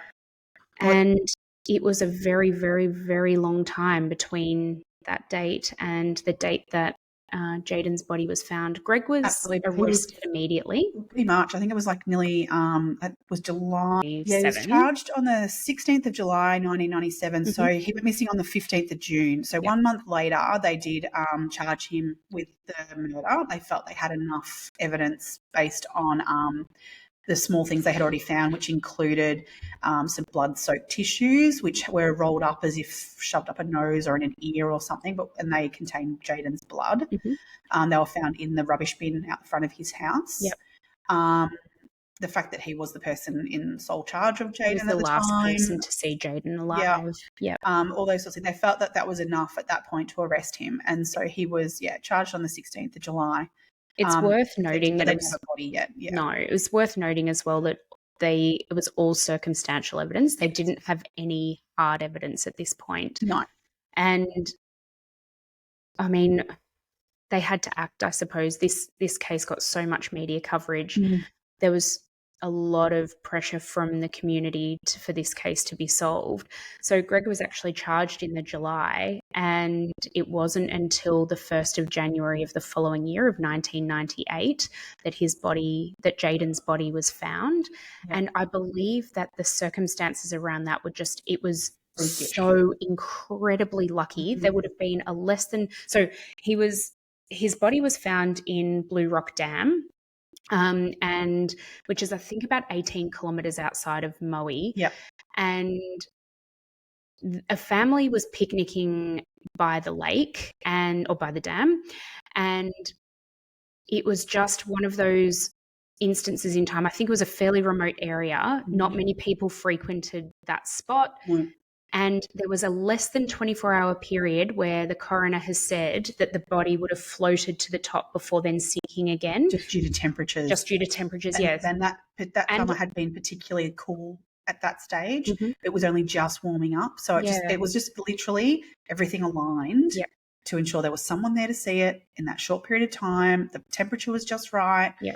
And it was a very, very, very long time between that date and the date that Jayden's body was found. Greg was arrested immediately. Pretty much. I think it was like nearly, it was July. Yeah, he was charged on the 16th of July, 1997. So he went missing on the 15th of June. So 1 month later, they did charge him with the murder. They felt they had enough evidence based on the small things they had already found, which included some blood-soaked tissues, which were rolled up as if shoved up a nose or in an ear or something, and they contained Jayden's blood. They were found in the rubbish bin out the front of his house. The fact that he was the person in sole charge of Jayden at the time. He was the last person to see Jayden alive. All those sorts of things. They felt that was enough at that point to arrest him. And so he was, charged on the 16th of July. It's worth noting that they didn't have a body yet. Yeah. No, it was worth noting as well that it was all circumstantial evidence. They didn't have any hard evidence at this point. No. And I mean, they had to act, I suppose. This case got so much media coverage. There was a lot of pressure from the community for this case to be solved. So Greg was actually charged in the July, and it wasn't until the 1st of January of the following year of 1998 that Jayden's body was found. And I believe that the circumstances around that were it was so incredibly lucky. There would have been his body was found in Blue Rock Dam, and which is I think about 18 kilometres outside of Maui. And a family was picnicking by the lake or by the dam, and it was just one of those instances in time. I think it was a fairly remote area. Not many people frequented that spot. And there was a less than 24-hour period where the coroner has said that the body would have floated to the top before then sinking again. Just due to temperatures. Yes. And that summer had been particularly cool at that stage. It was only just warming up. So it was just literally everything aligned to ensure there was someone there to see it in that short period of time. The temperature was just right. It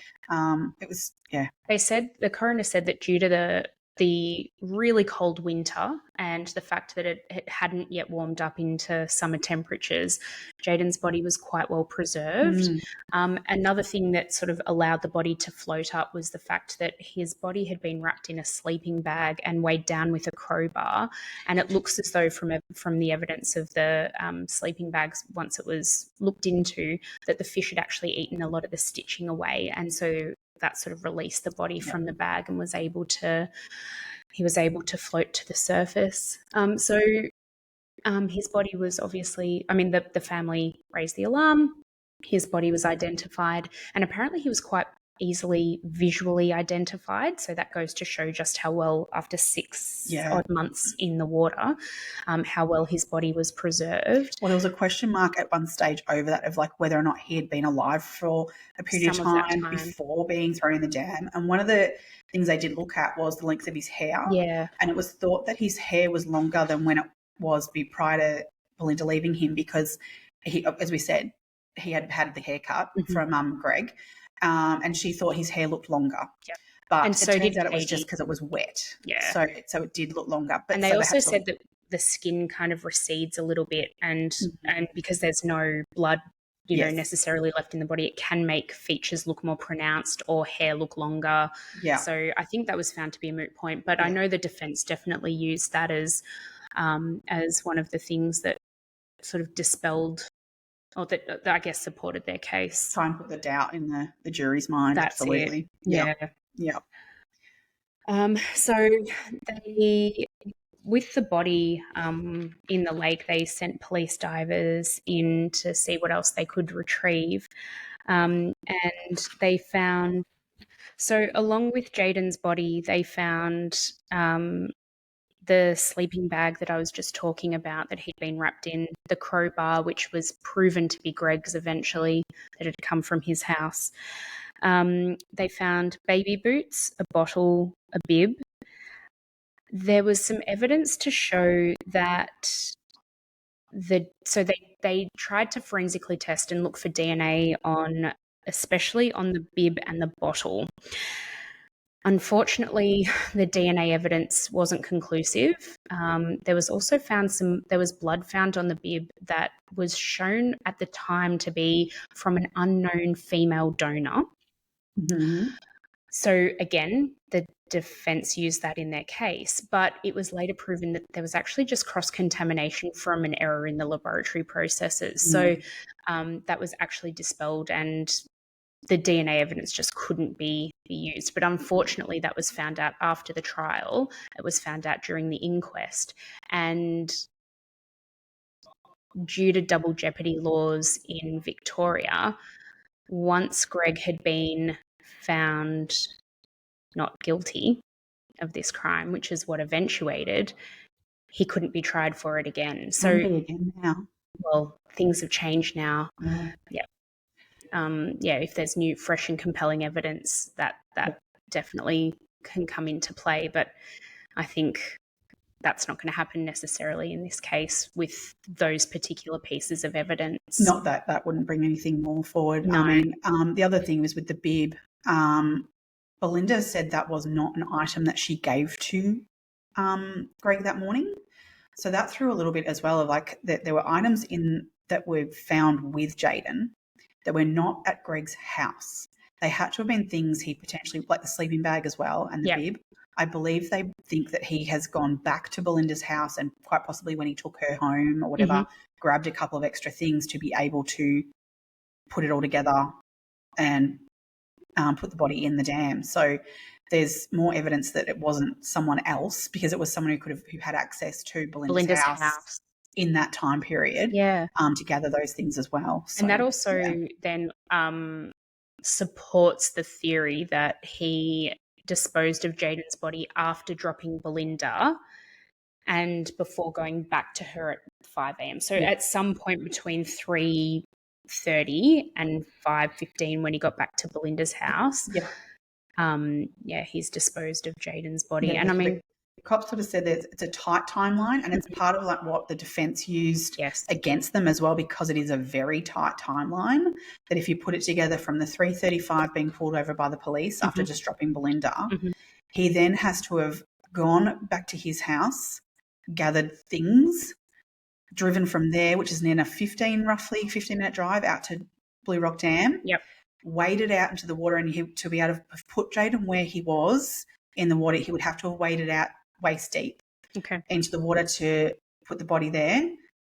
was, the coroner said that due to the really cold winter and the fact that it hadn't yet warmed up into summer temperatures, Jayden's body was quite well preserved. Another thing that sort of allowed the body to float up was the fact that his body had been wrapped in a sleeping bag and weighed down with a crowbar. And it looks as though from the evidence of the sleeping bags, once it was looked into, that the fish had actually eaten a lot of the stitching away. And so that sort of released the body from the bag and he was able to float to the surface. His body was obviously, the family raised the alarm. His body was identified, and apparently he was quite easily visually identified. So that goes to show just how well, after 6 odd months in the water, how well his body was preserved. Well, there was a question mark at one stage over that of like whether or not he had been alive for a period of time before being thrown in the dam. And one of the things they did look at was the length of his hair. Yeah. And it was thought that his hair was longer than when it was prior to Bilynda leaving him, because he, as we said, he had had the haircut from Greg. And she thought his hair looked longer. Yep. But and so it turns did out it was Kadee. just because it was wet. Yeah. So it did look longer. But and they also said that the skin kind of recedes a little bit, and because there's no blood, you know, necessarily left in the body, it can make features look more pronounced or hair look longer. Yeah. So I think that was found to be a moot point. But I know the defence definitely used that as one of the things that sort of dispelled, or that I guess supported their case. Try and put the doubt in the jury's mind. That's absolutely. It. Yeah. Yeah. So they, with the body in the lake, they sent police divers in to see what else they could retrieve. And they found, so along with Jayden's body, they found the sleeping bag that I was just talking about that he'd been wrapped in, the crowbar, which was proven to be Greg's eventually, that had come from his house. They found baby boots, a bottle, a bib. There was some evidence to show that they tried to forensically test and look for DNA on, especially on the bib and the bottle. Unfortunately, the DNA evidence wasn't conclusive. There was also there was blood found on the bib that was shown at the time to be from an unknown female donor. Mm-hmm. So again, the defence used that in their case, but it was later proven that there was actually just cross-contamination from an error in the laboratory processes. So that was actually dispelled, and the DNA evidence just couldn't be used. But unfortunately, that was found out after the trial. It was found out during the inquest. And due to double jeopardy laws in Victoria, once Greg had been found not guilty of this crime, which is what eventuated, he couldn't be tried for it again. So again now. Well, things have changed now. Yeah. If there's new, fresh and compelling evidence, that definitely can come into play. But I think that's not going to happen necessarily in this case with those particular pieces of evidence. Not that wouldn't bring anything more forward. No. I mean, the other thing was with the bib. Bilynda said that was not an item that she gave to Greg that morning. So that threw a little bit as well of like that there were items in that were found with Jayden that were not at Greg's house. They had to have been things he potentially, like the sleeping bag as well and the bib. I believe they think that he has gone back to Bilynda's house and quite possibly when he took her home or whatever, grabbed a couple of extra things to be able to put it all together and put the body in the dam. So there's more evidence that it wasn't someone else, because it was someone who had access to Bilynda's house in that time period to gather those things as well. So, and that also then supports the theory that he disposed of Jayden's body after dropping Bilynda and before going back to her at 5 a.m. So at some point between 3:30 and 5:15 when he got back to Bilynda's house, he's disposed of Jayden's body. And I mean, the cops sort of said that it's a tight timeline, and it's part of like what the defence used against them as well, because it is a very tight timeline. That if you put it together from the 3:35 being pulled over by the police after just dropping Bilynda, he then has to have gone back to his house, gathered things, driven from there, which is then a roughly 15-minute drive out to Blue Rock Dam. Waded out into the water, and to be able to put Jayden where he was in the water, he would have to have waded out waist deep into the water to put the body there,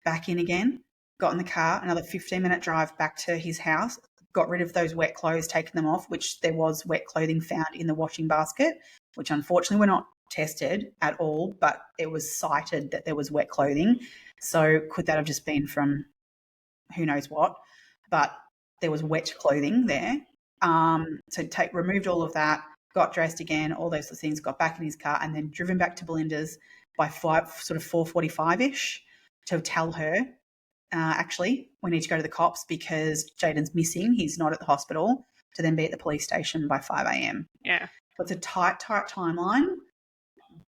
back in again, got in the car, another 15-minute drive back to his house, got rid of those wet clothes, taken them off, which there was wet clothing found in the washing basket, which unfortunately were not tested at all, but it was cited that there was wet clothing. So could that have just been from who knows what? But there was wet clothing there. So removed all of that, got dressed again, all those things, got back in his car, and then driven back to Bilynda's by 4:45ish to tell her, actually, we need to go to the cops because Jayden's missing. He's not at the hospital, to then be at the police station by 5 a.m. Yeah. So it's a tight timeline,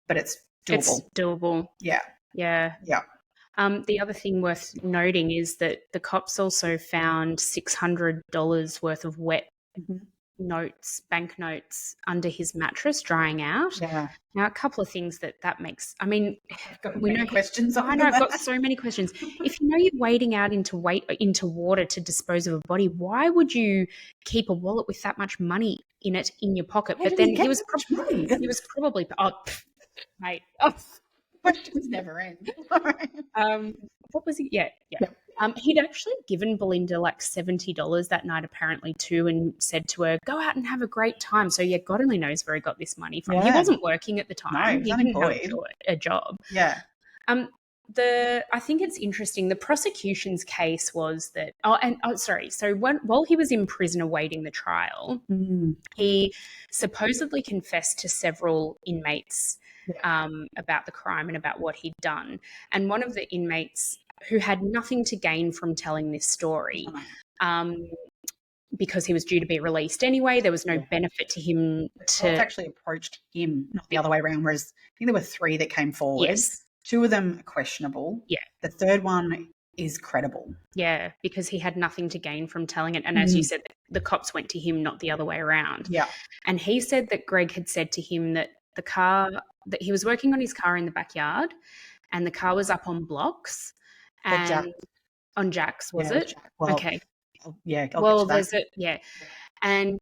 but it's doable. It's doable. Yeah. Yeah. Yeah. The other thing worth noting is that the cops also found $600 worth of wet notes, banknotes, under his mattress drying out. Yeah. Now, a couple of things that makes, I mean, I've got many questions. I know, I've got so many questions. If you know you're wading out into water to dispose of a body, why would you keep a wallet with that much money in it in your pocket? But then he was probably, mate. Questions never end. What was he? Yeah. He'd actually given Bilynda like $70 that night, apparently, too, and said to her, "Go out and have a great time." So yeah, God only knows where he got this money from. Yeah. He wasn't working at the time. No, he didn't have a job. Yeah. I think it's interesting. The prosecution's case was that. So while he was in prison awaiting the trial, he supposedly confessed to several inmates about the crime and about what he'd done. And one of the inmates, who had nothing to gain from telling this story, because he was due to be released anyway, there was no benefit to him to... Well, it's actually approached him, not the other way around, whereas I think there were 3 that came forward. Yes. 2 of them are questionable. Yeah. The third one is credible. Yeah, because he had nothing to gain from telling it. And as you said, the cops went to him, not the other way around. Yeah. And he said that Greg had said to him that that he was working on his car in the backyard and the car was up on blocks. And on Jack's, was it? Jack. Well, okay. Yeah. There's it. Yeah. And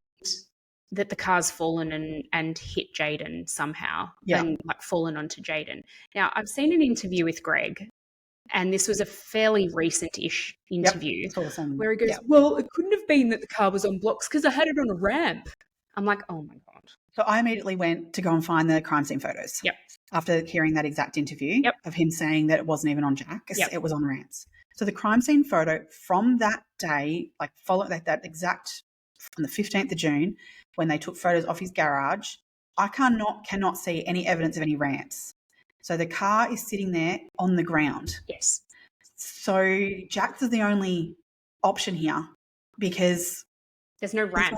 that the car's fallen and hit Jayden somehow. Yeah. And like fallen onto Jayden. Now, I've seen an interview with Greg, and this was a fairly recent-ish interview where he goes, "Well, it couldn't have been that the car was on blocks because I had it on a ramp." I'm like, oh my God. So I immediately went to go and find the crime scene photos. Yep. After hearing that exact interview of him saying that it wasn't even on Jack, it was on ramps. So the crime scene photo from that day, like that exact, from the 15th of June, when they took photos off his garage, I cannot see any evidence of any ramps. So the car is sitting there on the ground. Yes. So Jack's is the only option here because there's no ramp.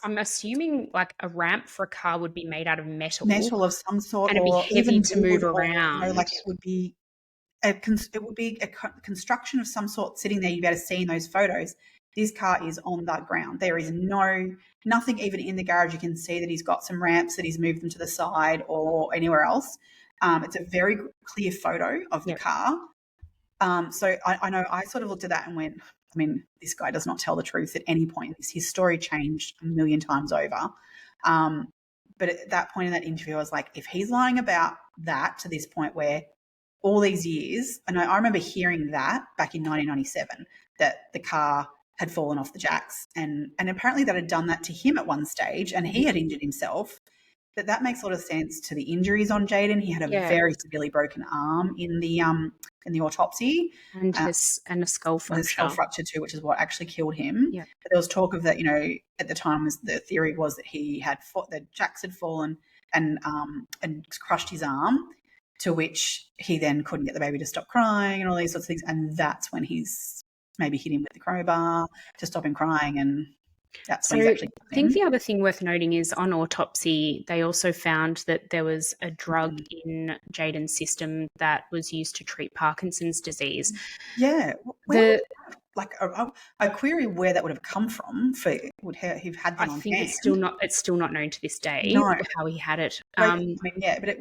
I'm assuming like a ramp for a car would be made out of metal. Metal of some sort. And it'd be heavy to move around. Like it would be a construction of some sort sitting there. You'd be able to see in those photos. This car is on that ground. There is nothing even in the garage. You can see that he's got some ramps, that he's moved them to the side or anywhere else. It's a very clear photo of the car. So I know I sort of looked at that and went, I mean, this guy does not tell the truth at any point. His story changed a million times over. But at that point in that interview, I was like, if he's lying about that to this point where all these years, and I remember hearing that back in 1997, that the car had fallen off the jacks. And apparently that had done that to him at one stage and he had injured himself. That makes a lot of sense to the injuries on Jayden. He had a very severely broken arm in the autopsy, and a skull fracture. And a skull fracture too, which is what actually killed him. Yeah. But there was talk of that. At the time, the theory was that that Jax had fallen and crushed his arm, to which he then couldn't get the baby to stop crying and all these sorts of things. And that's when he's maybe hit him with the crowbar to stop him crying and. That's what he's actually I think the other thing worth noting is on autopsy, they also found that there was a drug in Jayden's system that was used to treat Parkinson's disease. Yeah. I query where that would have come from who've had that on hand. I think it's still not known to this day how he had it. But it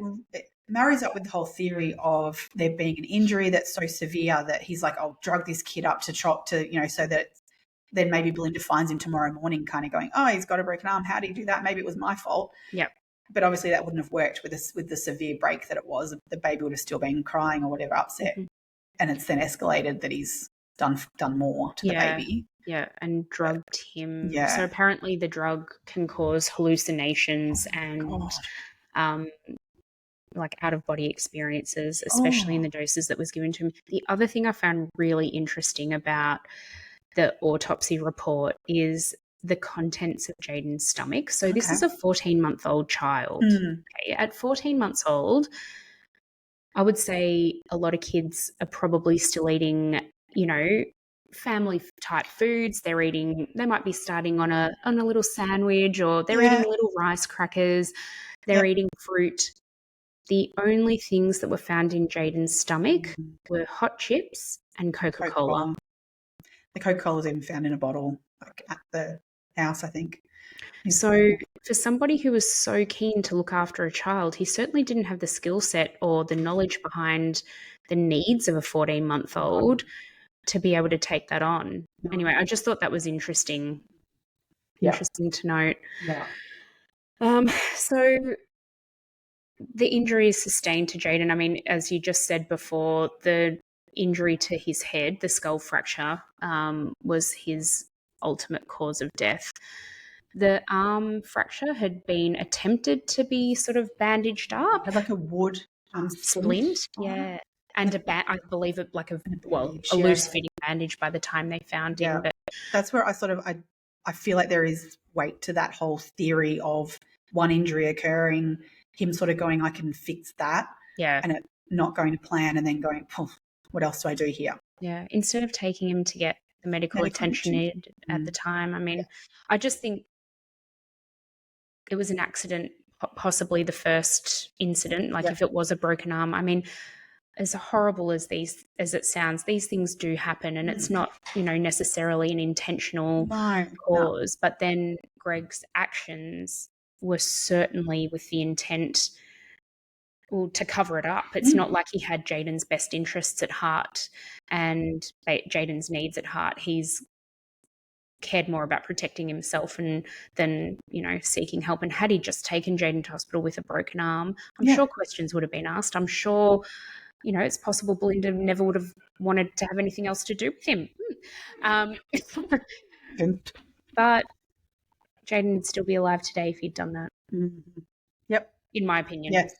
marries up with the whole theory of there being an injury that's so severe that he's like, I'll drug this kid up to so that then maybe Bilynda finds him tomorrow morning kind of going, oh, he's got a broken arm. How do you do that? Maybe it was my fault. Yep. But obviously that wouldn't have worked with the severe break that it was. The baby would have still been crying or whatever, upset. Mm-hmm. And it's then escalated that he's done more to the baby. Yeah, and drugged him. Yeah. So apparently the drug can cause hallucinations and like out-of-body experiences, especially in the doses that was given to him. The other thing I found really interesting about the autopsy report is the contents of Jayden's stomach. So this is a 14-month-old child. Okay? At 14 months old, I would say a lot of kids are probably still eating, family type foods. They might be starting on a little sandwich, or they're eating little rice crackers. They're eating fruit. The only things that were found in Jayden's stomach were hot chips and Coca-Cola. The Coca-Cola was even found in a bottle, like at the house, I think. So for somebody who was so keen to look after a child, he certainly didn't have the skill set or the knowledge behind the needs of a 14-month-old to be able to take that on. Anyway, I just thought that was interesting. Interesting to note. So the injury sustained to Jayden, I mean, as you just said before, the injury to his head, the skull fracture, was his ultimate cause of death. The arm fracture had been attempted to be sort of bandaged up. Had like a wood splint, yeah. And I believe a loose fitting bandage by the time they found him. But that's where I feel like there is weight to that whole theory of one injury occurring, him sort of going, I can fix that. Yeah. And it not going to plan and then going, what else do I do here? Yeah. Instead of taking him to get the medical attention needed at the time. I mean, I just think it was an accident, possibly the first incident. Like if it was a broken arm, I mean, as horrible as it sounds, these things do happen, and it's not, necessarily an intentional cause. But then Greg's actions were certainly with the intent, to cover it up. It's not like he had Jayden's best interests at heart and Jayden's needs at heart. He's cared more about protecting himself than seeking help. And had he just taken Jayden to hospital with a broken arm, I'm sure questions would have been asked. I'm sure, it's possible Bilynda never would have wanted to have anything else to do with him. But Jayden would still be alive today if he'd done that. Yep. In my opinion. Yes.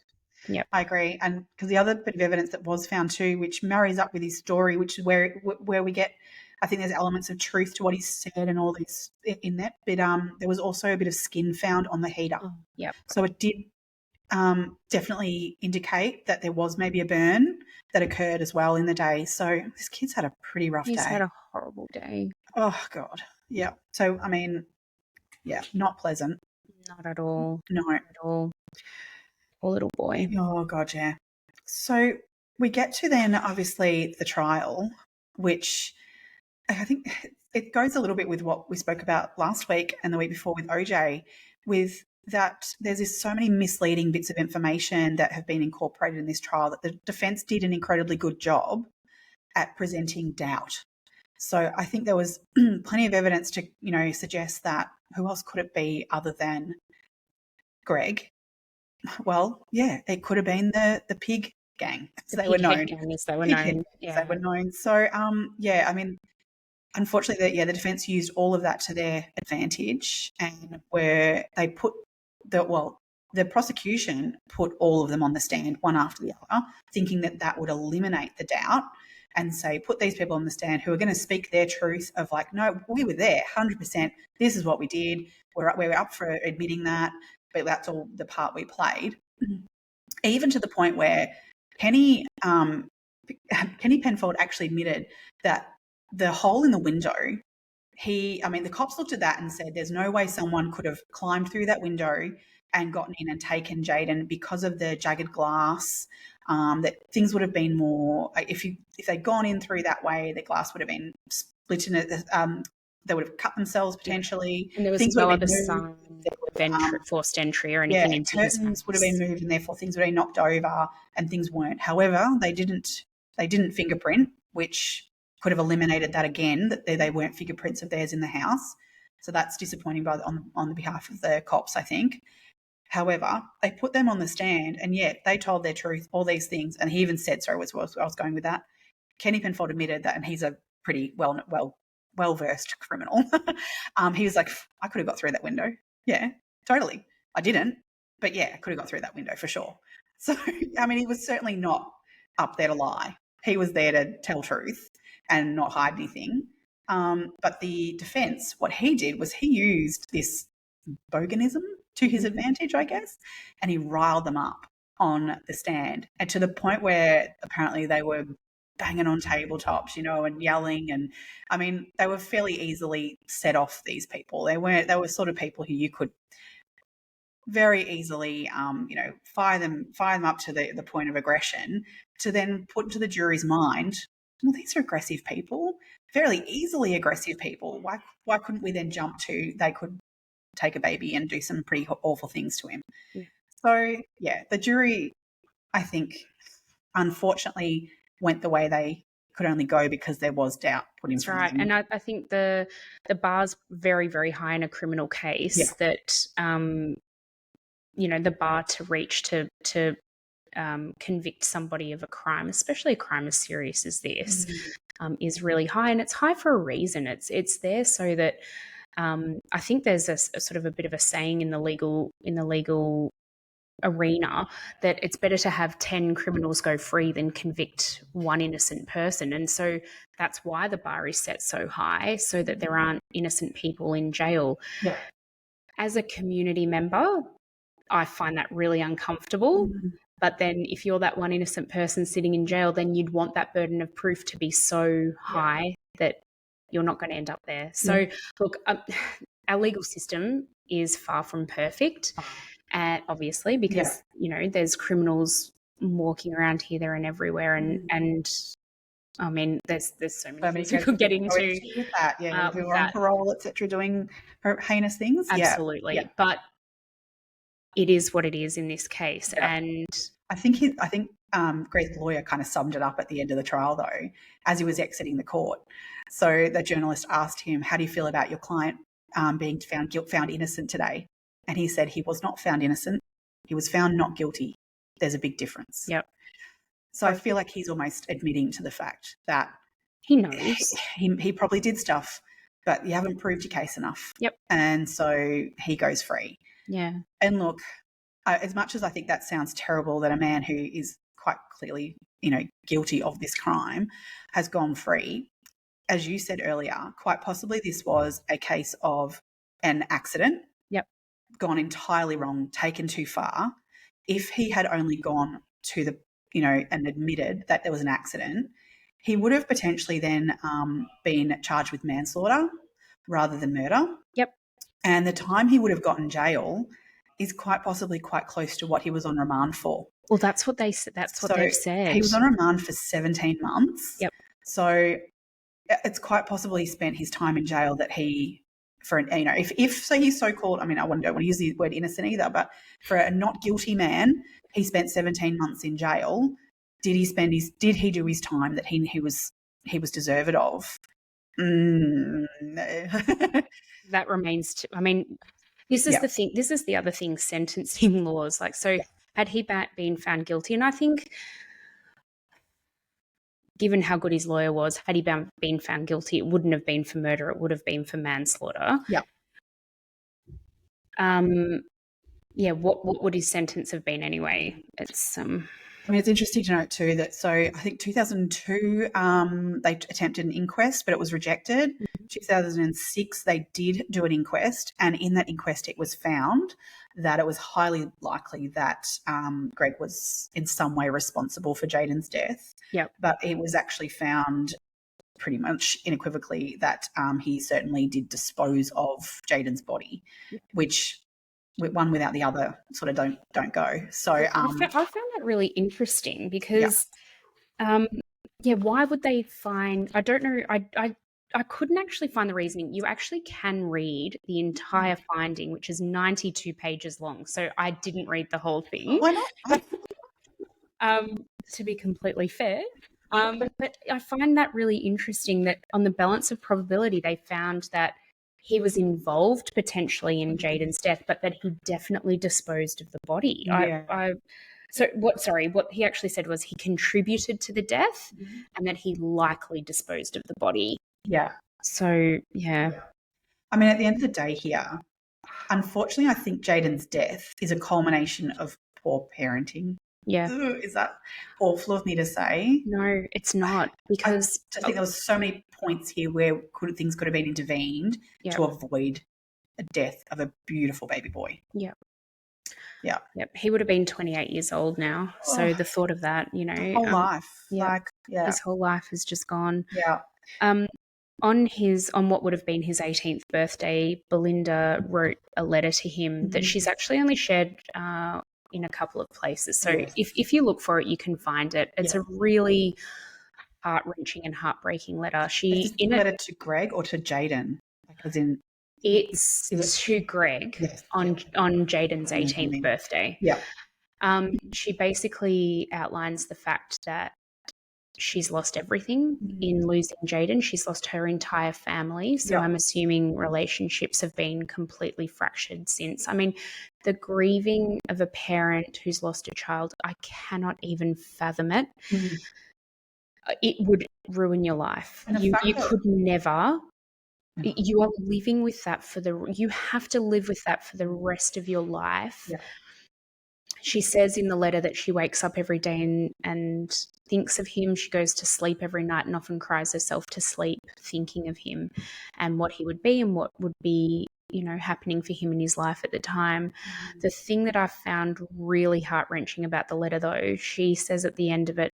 Yep. I agree. And because the other bit of evidence that was found too, which marries up with his story, which is where we get, I think there's elements of truth to what he said and all this in that. But there was also a bit of skin found on the heater. So it did definitely indicate that there was maybe a burn that occurred as well in the day. So this kid's had a pretty rough day. He's had a horrible day. Oh, God. Yeah. So, I mean, not pleasant. Not at all. No. Not at all. Poor little boy. Oh, God, yeah. So we get to then, obviously, the trial, which I think it goes a little bit with what we spoke about last week and the week before with OJ, with that there's so many misleading bits of information that have been incorporated in this trial that the defence did an incredibly good job at presenting doubt. So I think there was plenty of evidence to, suggest that who else could it be other than Greg? Well, yeah, it could have been the pig gang, as they were known. They were known. They were known. So, I mean, unfortunately, the defence used all of that to their advantage, and where they put the prosecution put all of them on the stand, one after the other, thinking that would eliminate the doubt and say, put these people on the stand who are going to speak their truth of like, no, we were there, 100%. This is what we did. We're up for admitting that, but that's all the part we played. Even to the point where Penny Penfold actually admitted that the hole in the window, the cops looked at that and said there's no way someone could have climbed through that window and gotten in and taken Jayden because of the jagged glass, that things would have been more, if they'd gone in through that way, the glass would have been split in it, they would have cut themselves potentially. And there was no other sign of forced entry or anything into his curtains would have been moved and therefore things would have been knocked over and things weren't. However, they didn't fingerprint, which could have eliminated that again, that they weren't fingerprints of theirs in the house. So that's disappointing on the behalf of the cops, I think. However, they put them on the stand and yet they told their truth, all these things. And he even said, sorry, I was going with that. Kenny Penfold admitted that, and he's a pretty well-versed criminal. He was like, I could have got through that window. Yeah, totally. I didn't, but yeah, I could have got through that window for sure. So, I mean, he was certainly not up there to lie. He was there to tell truth and not hide anything. But the defence, what he did was he used this boganism to his advantage, I guess, and he riled them up on the stand, and to the point where apparently they were banging on tabletops, and yelling. And I mean, they were fairly easily set off, these people. They were sort of people who you could very easily, fire them up to the point of aggression, to then put into the jury's mind, well, these are aggressive people, fairly easily aggressive people. Why couldn't we then jump to they could take a baby and do some pretty awful things to him? Yeah. So, yeah, the jury, I think, unfortunately, went the way they could only go because there was doubt put in front of them. And I think the bar's very, very high in a criminal case, that the bar to reach to convict somebody of a crime, especially a crime as serious as this, is really high, and it's high for a reason. It's there so that I think there's a sort of a bit of a saying in the legal arena that it's better to have 10 criminals go free than convict one innocent person. And so that's why the bar is set so high, so that there aren't innocent people in jail. Yeah. As a community member, I find that really uncomfortable. But then if you're that one innocent person sitting in jail, then you'd want that burden of proof to be so high that you're not going to end up there. So look, our legal system is far from perfect. Obviously, because there's criminals walking around here, there, and everywhere, and I mean, there's so many things we could get into with that. Who are on parole, etc., doing heinous things. Absolutely, but it is what it is in this case, and I think Greg's lawyer kind of summed it up at the end of the trial, though, as he was exiting the court. So the journalist asked him, "How do you feel about your client being found innocent today?" And he said he was not found innocent. He was found not guilty. There's a big difference. Yep. So I feel like he's almost admitting to the fact that he knows. He probably did stuff, but you haven't proved your case enough. Yep. And so he goes free. Yeah. And look, as much as I think that sounds terrible, that a man who is quite clearly, guilty of this crime has gone free, as you said earlier, quite possibly this was a case of an accident. Yep. Gone entirely wrong, taken too far. If he had only gone to the, and admitted that there was an accident, he would have potentially then been charged with manslaughter rather than murder. Yep. And the time he would have got in jail is quite possibly quite close to what he was on remand for. Well, that's what they've said. He was on remand for 17 months. Yep. So it's quite possible he spent his time in jail that he, if so he's so-called, I mean, I don't want to use the word innocent either, but for a not guilty man, he spent 17 months in jail. Did he do his time that he was deserved of? No. That remains I mean, this is the thing. This is the other thing, sentencing laws. Like, so had he been found guilty, and I think given how good his lawyer was, had he been found guilty, it wouldn't have been for murder. It would have been for manslaughter. Yeah. What would his sentence have been anyway? It's I mean, it's interesting to note too that, so I think 2002 they attempted an inquest, but it was rejected. 2006 they did do an inquest, and in that inquest it was found that it was highly likely that Greg was in some way responsible for Jayden's death. Yep. But it was actually found pretty much unequivocally that he certainly did dispose of Jayden's body, which one without the other sort of don't go. So I found that really interesting because why would they find, I don't know, I couldn't actually find the reasoning. You actually can read the entire finding, which is 92 pages long. So I didn't read the whole thing. Why not? To be completely fair. But I find that really interesting that on the balance of probability, they found that he was involved potentially in Jayden's death, but that he definitely disposed of the body. Yeah. What he actually said was he contributed to the death and that he likely disposed of the body. Yeah. So, yeah. I mean, at the end of the day here, unfortunately, I think Jayden's death is a culmination of poor parenting. Yeah. Is that awful of me to say? No, it's not, because I think there was so many points here where things could have been intervened to avoid a death of a beautiful baby boy. Yeah. Yeah. Yep. He would have been 28 years old now. So the thought of that, whole life. His whole life has just gone. Yeah. On what would have been his 18th birthday, Bilynda wrote a letter to him that she's actually only shared in a couple of places. So if you look for it, you can find it. It's a really heart-wrenching and heartbreaking letter. Is this a letter to Greg or to Jayden? As in, it's to Greg on Jayden's 18th birthday. Yeah. She basically outlines the fact that she's lost everything in losing Jayden. She's lost her entire family. So I'm assuming relationships have been completely fractured since. I mean, the grieving of a parent who's lost a child, I cannot even fathom it. It would ruin your life. You could never. You are living with that you have to live with that for the rest of your life. Yeah. She says in the letter that she wakes up every day and thinks of him. She goes to sleep every night and often cries herself to sleep thinking of him and what he would be and what would be, happening for him in his life at the time. The thing that I found really heart-wrenching about the letter, though, she says at the end of it,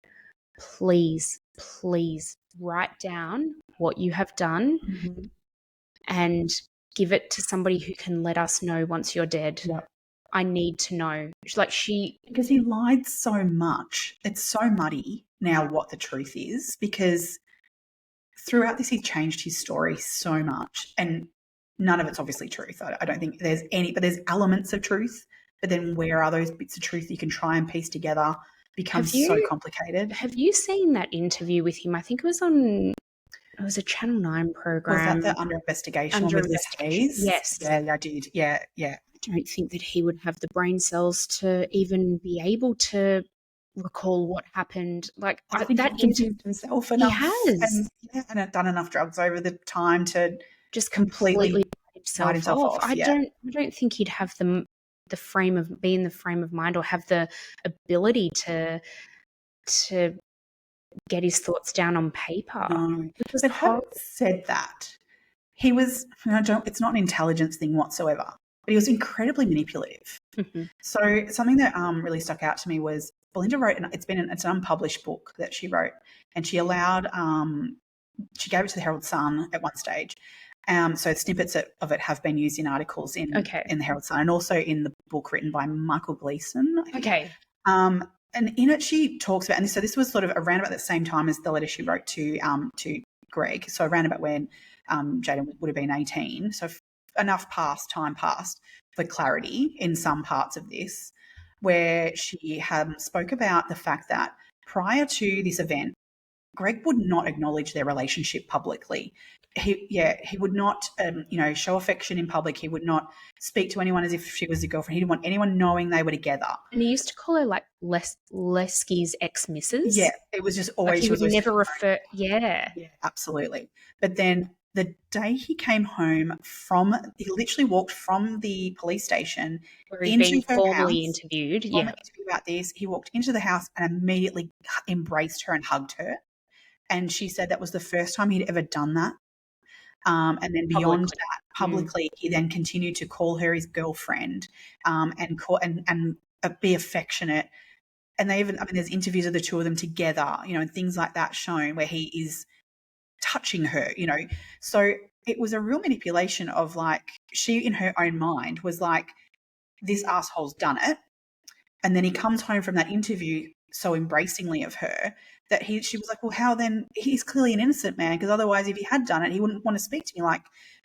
please write down what you have done and give it to somebody who can let us know once you're dead. Yep. I need to know. Because he lied so much. It's so muddy now what the truth is, because throughout this he changed his story so much, and none of it's obviously truth. I don't think there's any, but there's elements of truth. But then where are those bits of truth you can try and piece together becomes so complicated. Have you seen that interview with him? I think it was a Channel 9 program. Was that the Under Investigation with Liz Hayes? Yes. Yeah, I did. Yeah. I don't think that he would have the brain cells to even be able to recall what happened. Like, I think he interviewed himself enough. He has. And had done enough drugs over the time to just completely write himself off. I don't think he'd have the frame of mind or have the ability to get his thoughts down on paper. No. But having said that, he was, it's not an intelligence thing whatsoever, but he was incredibly manipulative. So something that really stuck out to me was Bilynda wrote, and it's an unpublished book that she wrote, and she allowed, she gave it to the Herald Sun at one stage. So snippets of it have been used in articles in the Herald Sun and also in the book written by Michael Gleason. Okay. And in it, she talks about, and so this was sort of around about the same time as the letter she wrote to Greg. So around about when Jayden would have been 18. So enough time passed for clarity in some parts of this, where she spoke about the fact that prior to this event, Greg would not acknowledge their relationship publicly. He would not, show affection in public. He would not speak to anyone as if she was a girlfriend. He didn't want anyone knowing they were together. And he used to call her like Leskie's ex-missus. Yeah, it was just always. Like he would never refer. Yeah, absolutely. But then the day he came home he literally walked from the police station into her formally house, interviewed. About this. He walked into the house and immediately embraced her and hugged her. And she said that was the first time he'd ever done that. And then beyond that, publicly, he then continued to call her his girlfriend and be affectionate. And they even, there's interviews of the two of them together, and things like that shown where he is touching her, So it was a real manipulation of like, she in her own mind was like, this asshole's done it. And then he comes home from that interview so embracingly of her that she was like, well, how then? He's clearly an innocent man, because otherwise if he had done it, he wouldn't want to speak to me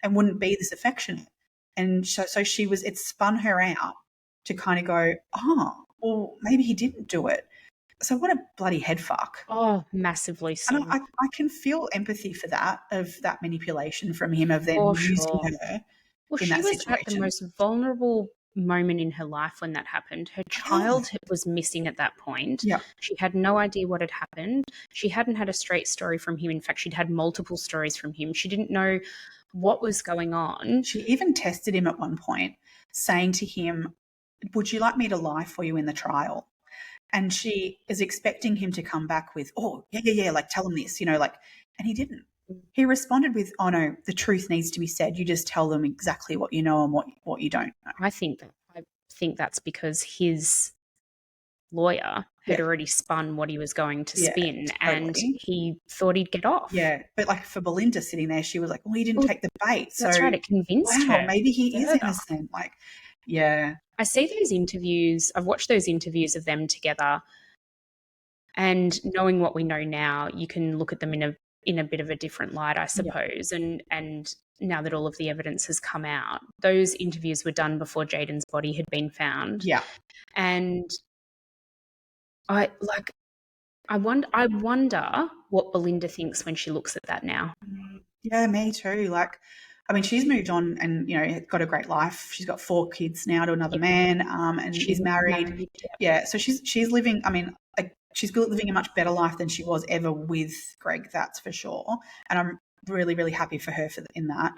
and wouldn't be this affectionate. And so it spun her out to kind of go, oh, well, maybe he didn't do it. So what a bloody head fuck. Oh, massively so. And I can feel empathy for that, of that manipulation from him, of then using her in that situation. She was at the most vulnerable moment in her life when that happened. Her child was missing at that point. Yeah. She had no idea what had happened. She hadn't had a straight story from him. In fact, she'd had multiple stories from him. She didn't know what was going on. She even tested him at one point, saying to him, would you like me to lie for you in the trial? And she is expecting him to come back with, oh, yeah, like, tell him this, like, and he didn't. He responded with, oh, no, the truth needs to be said. You just tell them exactly what you know and what you don't know. I think that's because his lawyer had already spun what he was going to spin, and he thought he'd get off. Yeah, but like for Bilynda sitting there, she was like, well, he didn't take the bait. That's so right, it convinced her. Maybe he is innocent. Like, yeah. I see those interviews, I've watched those interviews of them together, and knowing what we know now, you can look at them in a bit of a different light, I suppose. And now that all of the evidence has come out, those interviews were done before Jayden's body had been found. Yeah. And I wonder what Bilynda thinks when she looks at that now. Yeah, me too. Like, I mean, she's moved on and, got a great life. She's got 4 kids now to another man, and she's married. Yeah. So she's living, I mean, she's living a much better life than she was ever with Greg, that's for sure. And I'm really, really happy for her in that.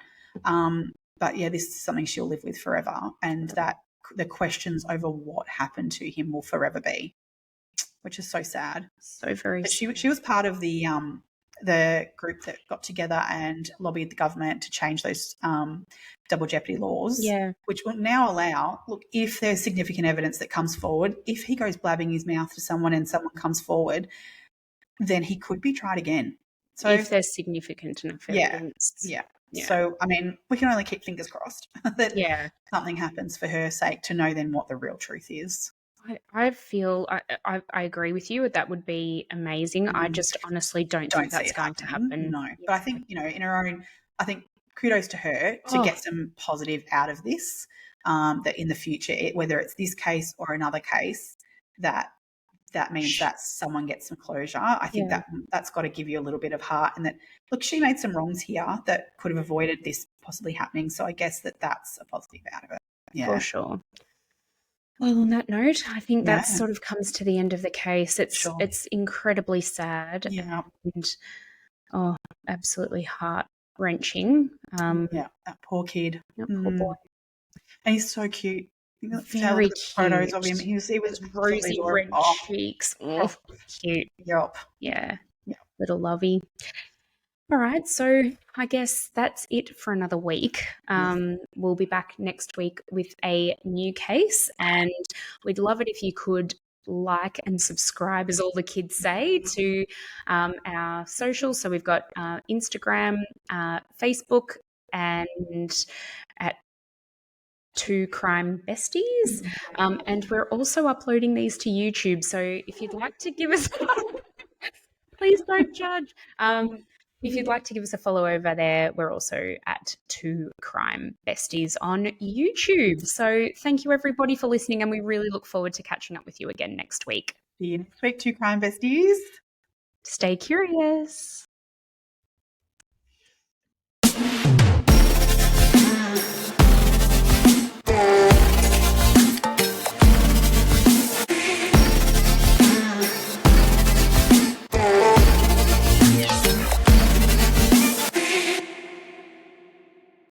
But yeah, this is something she'll live with forever. And that the questions over what happened to him will forever be, which is so sad. So very sad. She was part of the group that got together and lobbied the government to change those double jeopardy laws, which will now allow, look, if there's significant evidence that comes forward, if he goes blabbing his mouth to someone and someone comes forward, then he could be tried again. So if there's significant enough evidence. Yeah. So, I mean, we can only keep fingers crossed that something happens for her sake to know then what the real truth is. I feel I agree with you. That would be amazing. I just honestly don't think that's going to happen. No, but I think, in her own, I think kudos to her to get some positive out of this, that in the future, whether it's this case or another case, that means that someone gets some closure. I think that's got to give you a little bit of heart, and that, look, she made some wrongs here that could have avoided this possibly happening. So I guess that's a positive out of it. Yeah. For sure. Well, on that note, I think that sort of comes to the end of the case. It's incredibly sad and absolutely heart-wrenching. That poor kid. Poor boy. And he's so cute. Very cute. Photos of him. He was rosy red cheeks. Oh, cute. Yep. Yeah. Little lovey. All right, so I guess that's it for another week. We'll be back next week with a new case, and we'd love it if you could like and subscribe, as all the kids say, to our socials. So we've got Instagram, Facebook, and at 2 Crime Besties. And we're also uploading these to YouTube. So if you'd like to give us... Please don't judge. If you'd like to give us a follow over there, we're also at 2 Crime Besties on YouTube. So thank you, everybody, for listening, and we really look forward to catching up with you again next week. See you next week, 2 Crime Besties. Stay curious.